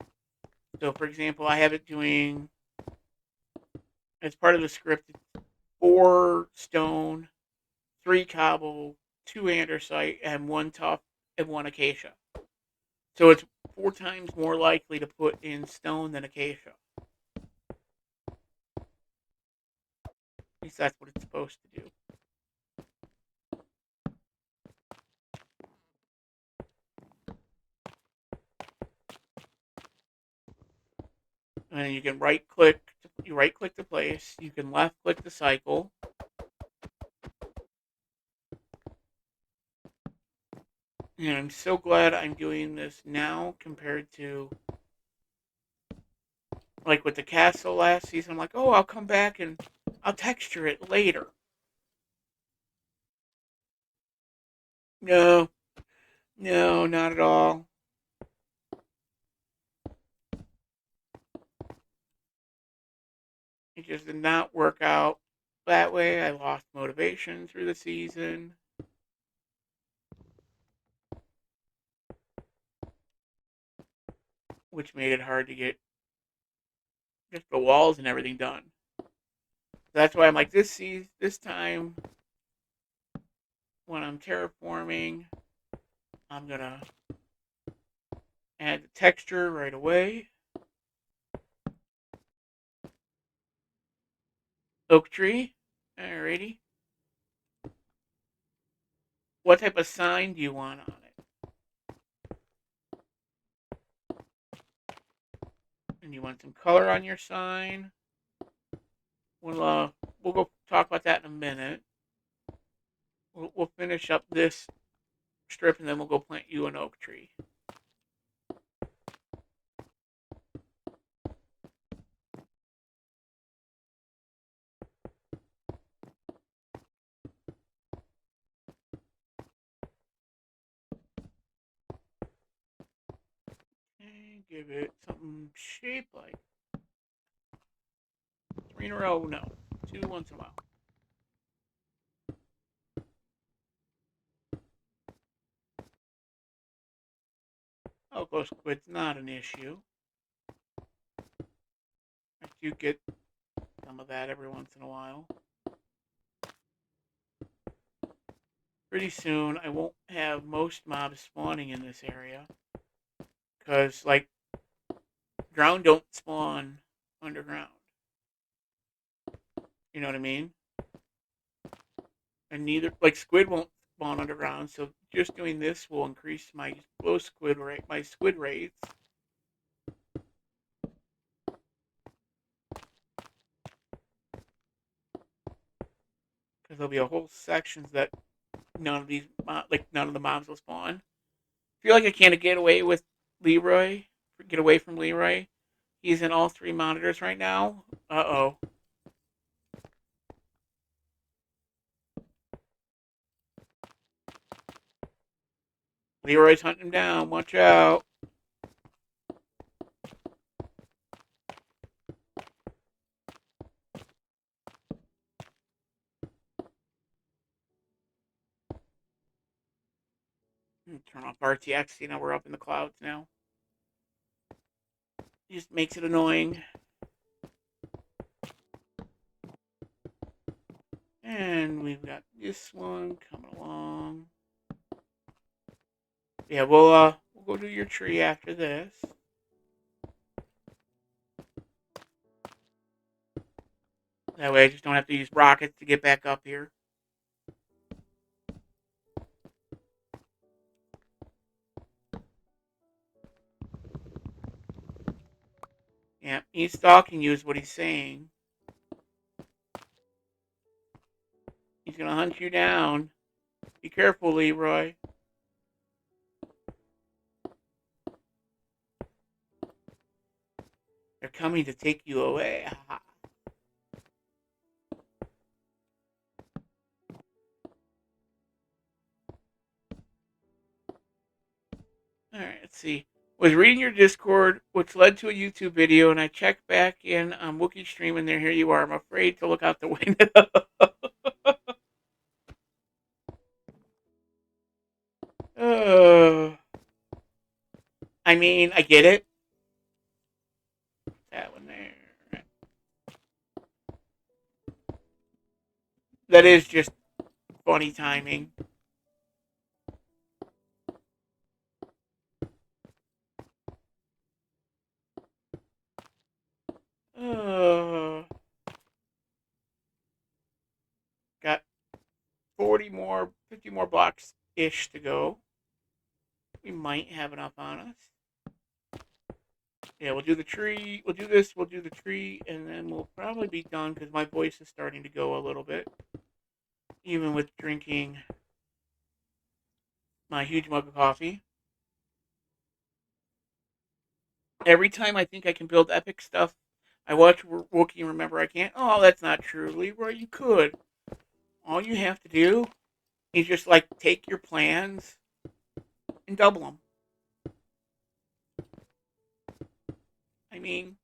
So, for example, I have it doing, as part of the script, 4 stone, 3 cobble, 2 andesite, and 1 tuff, and 1 acacia. So it's 4 times more likely to put in stone than acacia. At least that's what it's supposed to do. And then you can right click the place, you can left click the cycle. And I'm so glad I'm doing this now compared to, like, with the castle last season. I'm like, oh, I'll come back and I'll texture it later. No, no, not at all. It just did not work out that way. I lost motivation through the season, which made it hard to get just the walls and everything done. That's why I'm like, this time when I'm terraforming, I'm gonna add the texture right away. Oak tree. Alrighty. What type of sign do you want on it? And you want some color on your sign. We'll go talk about that in a minute. We'll finish up this strip and then we'll go plant you an oak tree. And give it something shaped like 3 in a row. No, 2 once in a while. Oh, ghost squid's not an issue. I do get some of that every once in a while. Pretty soon, I won't have most mobs spawning in this area. Because, like, ground don't spawn underground. You know what I mean? And neither, like, squid won't spawn underground, so just doing this will increase my squid rates. Because there'll be a whole sections that none of the mobs will spawn. I feel like I can't get away with Leroy. Get away from Leroy. He's in all 3 monitors right now. Uh-oh. Leroy's hunting him down. Watch out. Turn off RTX. You know, we're up in the clouds now. It just makes it annoying. And we've got this one coming along. Yeah, we'll go do your tree after this. That way I just don't have to use rockets to get back up here. Yeah, he's stalking you is what he's saying. He's gonna hunt you down. Be careful, Leroy. They're coming to take you away. Alright, let's see. Was reading your Discord, which led to a YouTube video, and I checked back in on Wookiee stream, and there here you are. I'm afraid to look out the window. uh, I mean, I get it. That one there. That is just funny timing. Uh, got 40 more, 50 more blocks ish to go. We might have enough on us. Yeah, we'll do the tree. We'll do this. We'll do the tree, and then we'll probably be done because my voice is starting to go a little bit, even with drinking my huge mug of coffee. Every time I think I can build epic stuff, I watch Wookiee and remember I can't. Oh, that's not true, Leroy. You could. All you have to do is just like take your plans and double them. I mean,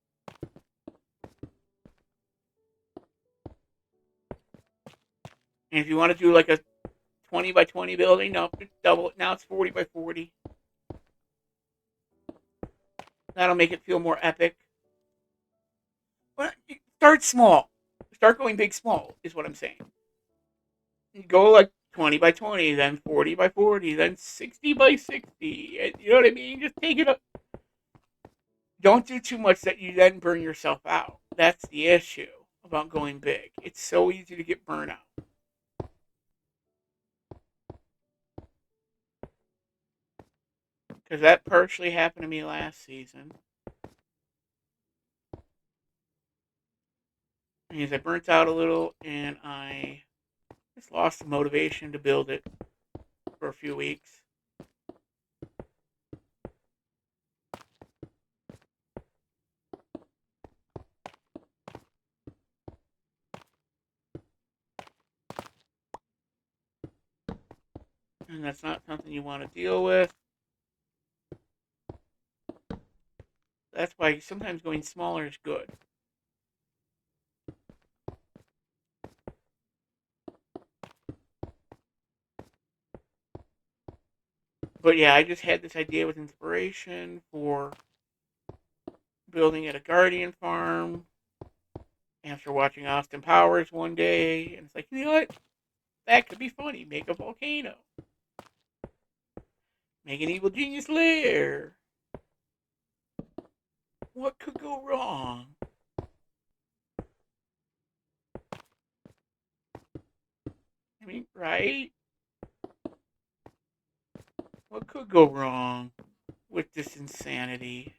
and if you want to do like a 20 by 20 building, no, double it. Now it's 40 by 40. That'll make it feel more epic. But start small. Start going big small is what I'm saying. Go like 20 by 20, then 40 by 40, then 60 by 60. You know what I mean? Just take it up. Don't do too much that you then burn yourself out. That's the issue about going big. It's so easy to get burnt out. Because that partially happened to me last season. Because I burnt out a little and I just lost the motivation to build it for a few weeks. And that's not something you want to deal with. That's why sometimes going smaller is good. But yeah, I just had this idea with inspiration for building at a Guardian farm after watching Austin Powers one day. And it's like, you know what? That could be funny. Make a volcano. Make an evil genius lair. What could go wrong? I mean, right? What could go wrong with this insanity?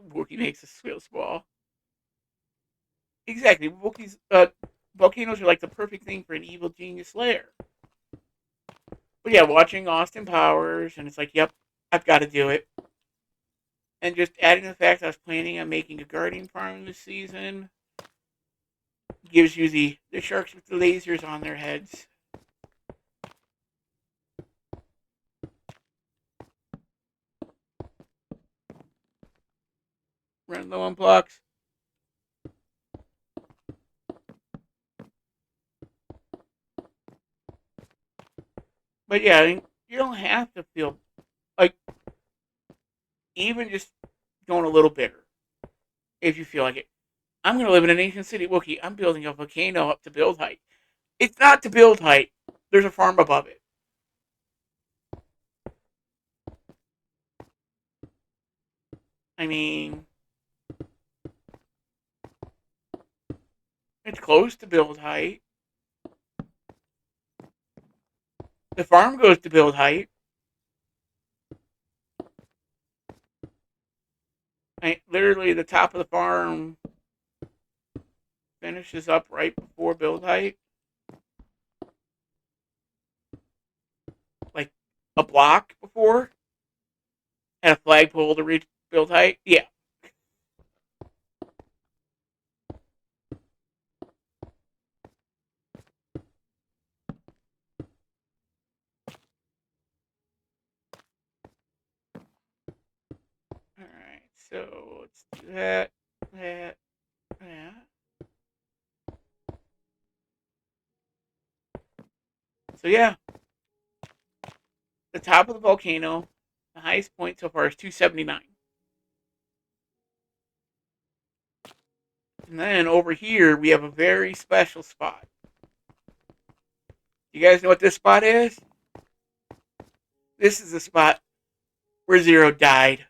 Wookiee makes a Swiss ball. Exactly. Wookiees, volcanoes are like the perfect thing for an evil genius lair. But yeah, watching Austin Powers, and it's like, yep, I've got to do it. And just adding the fact I was planning on making a gardening farm this season, Gives you the sharks with the lasers on their heads. Run low on blocks. But yeah, I mean, you don't have to feel like even just going a little bigger if you feel like it. I'm going to live in an ancient city. Wookie, I'm building a volcano up to build height. It's not to build height. There's a farm above it. I mean, it's close to build height. The farm goes to build height. Literally, the top of the farm finishes up right before build height. Like a block before. And a flagpole to reach build height. Yeah. Alright, so let's do that. So yeah, the top of the volcano, the highest point so far is 279. And then over here, we have a very special spot. You guys know what this spot is? This is the spot where Zero died.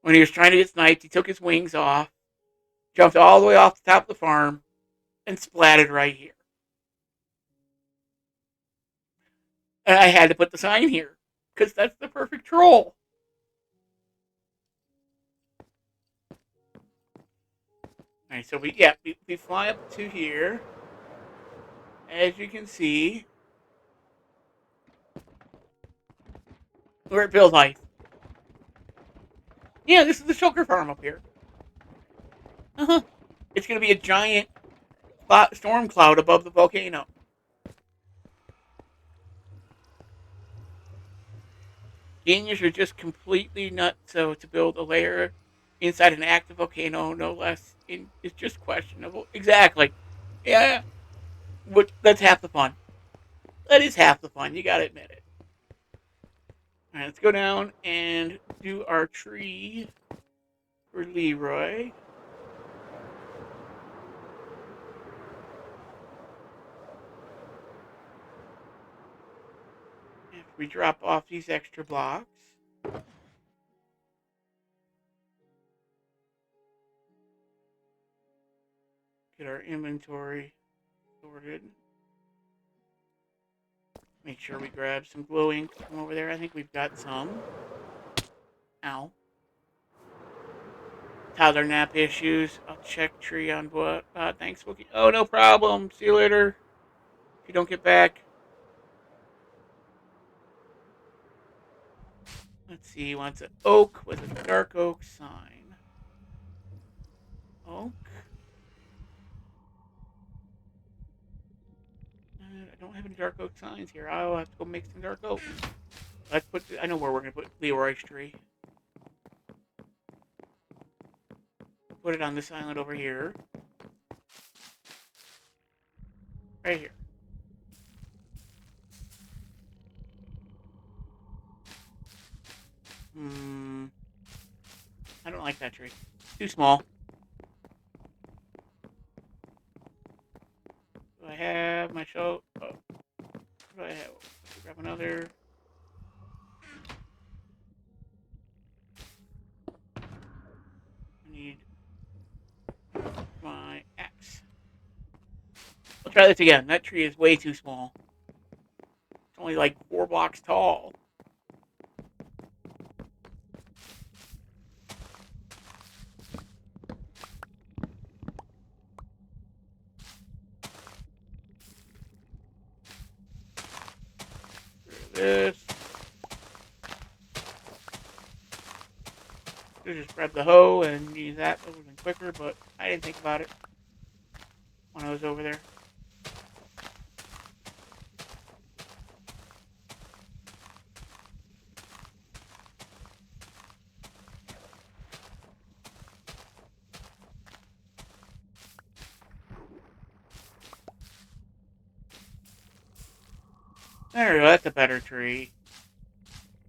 When he was trying to get sniped, he took his wings off, jumped all the way off the top of the farm, and splatted right here. And I had to put the sign here, because that's the perfect troll. Alright, so we fly up to here. As you can see, we're at build height. Yeah, this is the shulker farm up here. Uh-huh. It's going to be a giant storm cloud above the volcano. Genius are just completely nuts, so to build a layer inside an active volcano, no less, is just questionable. Exactly. Yeah. That's half the fun. That is half the fun, you gotta admit it. Alright, let's go down and do our tree for Leroy. If we drop off these extra blocks. Get our inventory sorted. Make sure we grab some glow ink from over there. I think we've got some. Ow. Toddler nap issues. I'll check tree on what. Thanks, Wookie. Oh, no problem. See you later. If you don't get back. Let's see. He wants an oak with a dark oak sign. Oak. I don't have any dark oak signs here. I'll have to go make some dark oak. Let's put. I know where we're gonna put Leroy's tree. Put it on this island over here. Right here. I don't like that tree. Too small. Do I have my show? Oh. What do I have? Grab another. I need my axe. I'll try this again. That tree is way too small. It's only like 4 blocks tall. This. Should just grab the hoe and use that. That would have been quicker, but I didn't think about it when I was over there. There we go. That's a better tree.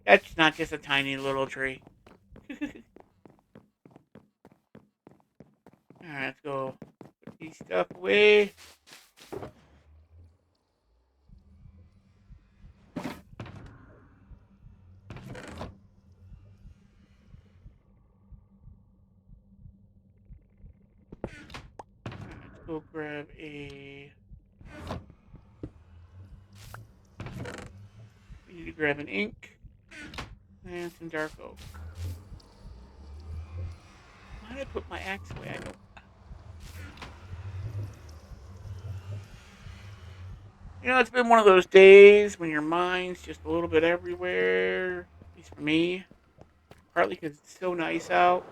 That's not just a tiny little tree. Alright, let's go put these stuff away. Alright, let's go grab a... We need to grab an ink and some dark oak. Why did I put my axe away? I don't... You know, it's been one of those days when your mind's just a little bit everywhere. At least for me. Partly because it's so nice out.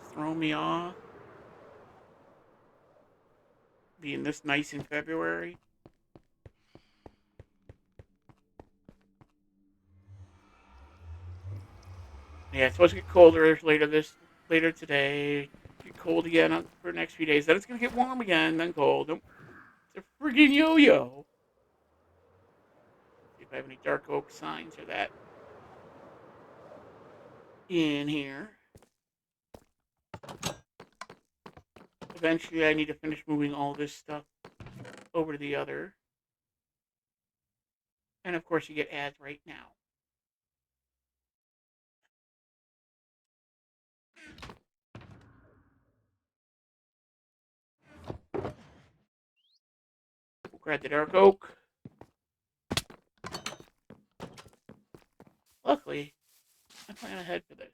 It's throwing me off. Being this nice in February. Yeah, it's supposed to get colder later today. Get cold again for the next few days. Then it's gonna get warm again, then cold. It's a friggin' yo-yo. See if I have any dark oak signs or that in here. Eventually, I need to finish moving all this stuff over to the other. And of course, you get ads right now. We'll grab the dark oak. Luckily, I plan ahead for this.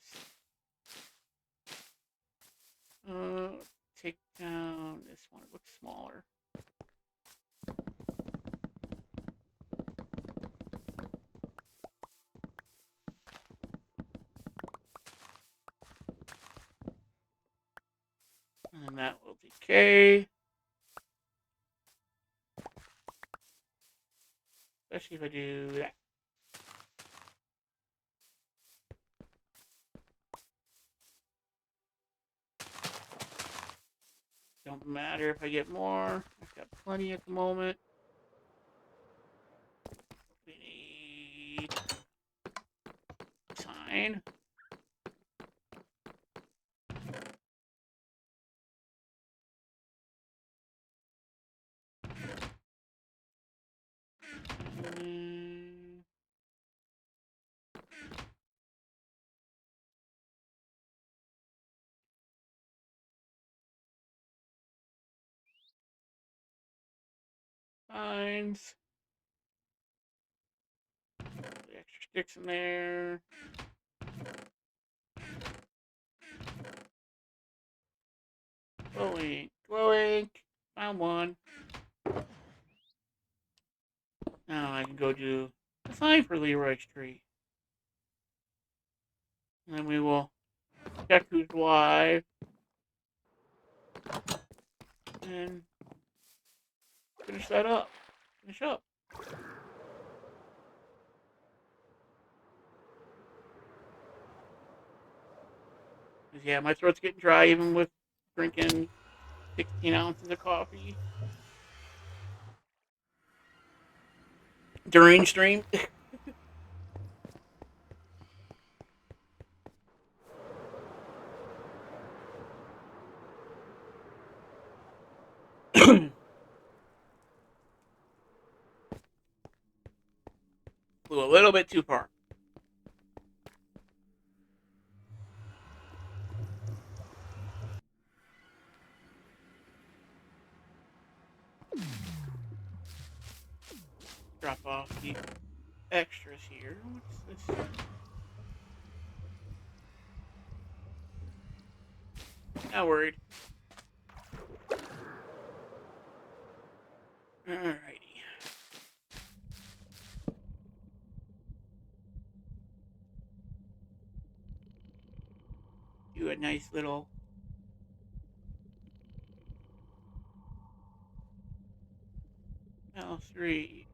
Take down this one. It looks smaller. And that will decay. Especially if I do that. Don't matter if I get more. I've got plenty at the moment. We need sign. Signs. The extra sticks in there. Glowing. Glowing. Found one. Now I can go do a sign for Leroy's tree. And then we will check who's live. And finish that up. Finish up. Yeah, my throat's getting dry even with drinking 16 ounces of coffee during stream. Flew a little bit too far. Drop off the extras here. What's this? Not worried. Alrighty. nice little L3ROYTA.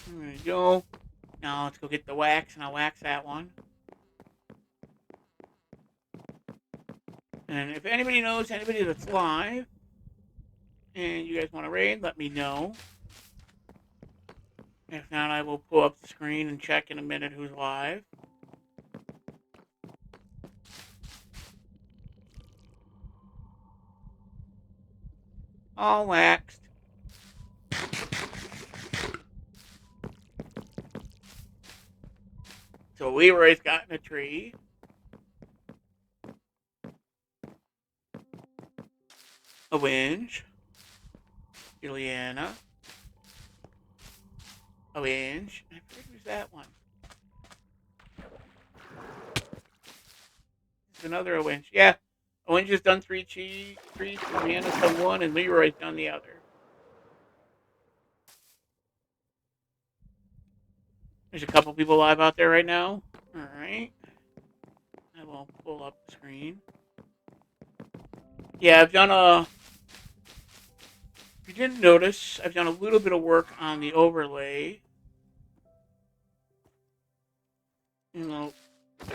There we go. Now let's go get the wax, and I'll wax that one. And if anybody knows anybody that's live, and you guys want to raid, let me know. If not, I will pull up the screen and check in a minute who's live. All waxed. So Leroy's gotten a tree. A winch. Juliana. A winch. I forget who's that one. It's another winch. Yeah. A winch has done three trees. Juliana's done one, and Leroy's done the other. There's a couple people live out there right now. Alright. I will pull up the screen. Yeah, I've done if you didn't notice, I've done a little bit of work on the overlay.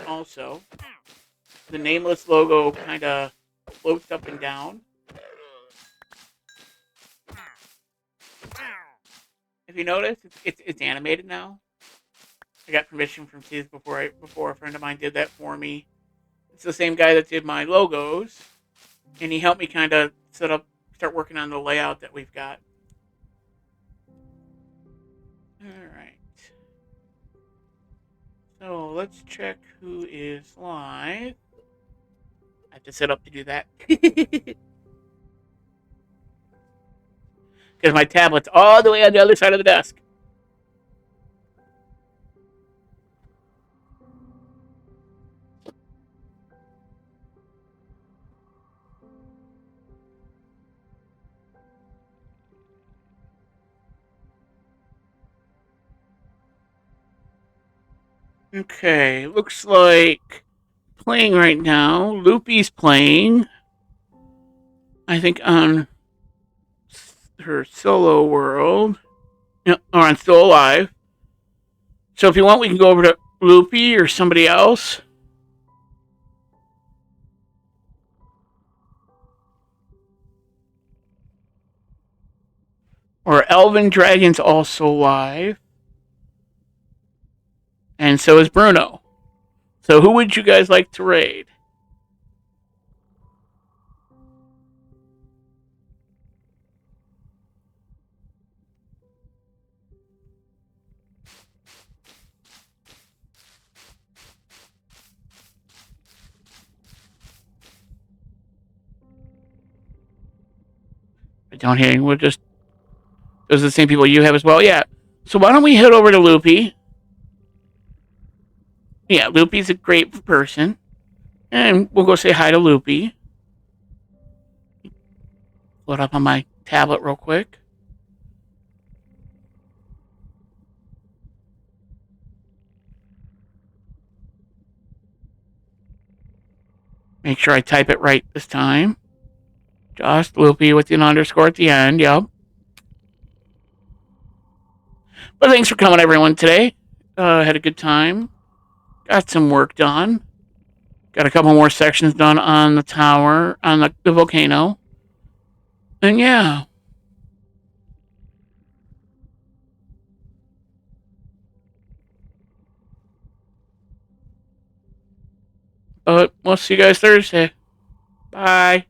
Also, the nameless logo kind of floats up and down. If you notice, it's animated now. I got permission from Tiz before a friend of mine did that for me. It's the same guy that did my logos, and he helped me kind of start working on the layout that we've got. All right. So let's check who is live. I have to set up to do that. Because my tablet's all the way on the other side of the desk. Okay, looks like playing right now. Loopy's playing. I think on her solo world. Or on Still Alive. So if you want, we can go over to Loopy or somebody else. Or Elven Dragon's also live. And so is Bruno. So who would you guys like to raid? I don't hear. We'll just. Those are the same people you have as well? Yeah. So why don't we head over to Loopy? Yeah, Loopy's a great person. And we'll go say hi to Loopy. Load up on my tablet real quick. Make sure I type it right this time. Just Loopy with an underscore at the end. Yep. But thanks for coming, everyone, today. Had a good time. Got some work done. Got a couple more sections done on the tower, on the volcano. And yeah. But we'll see you guys Thursday. Bye.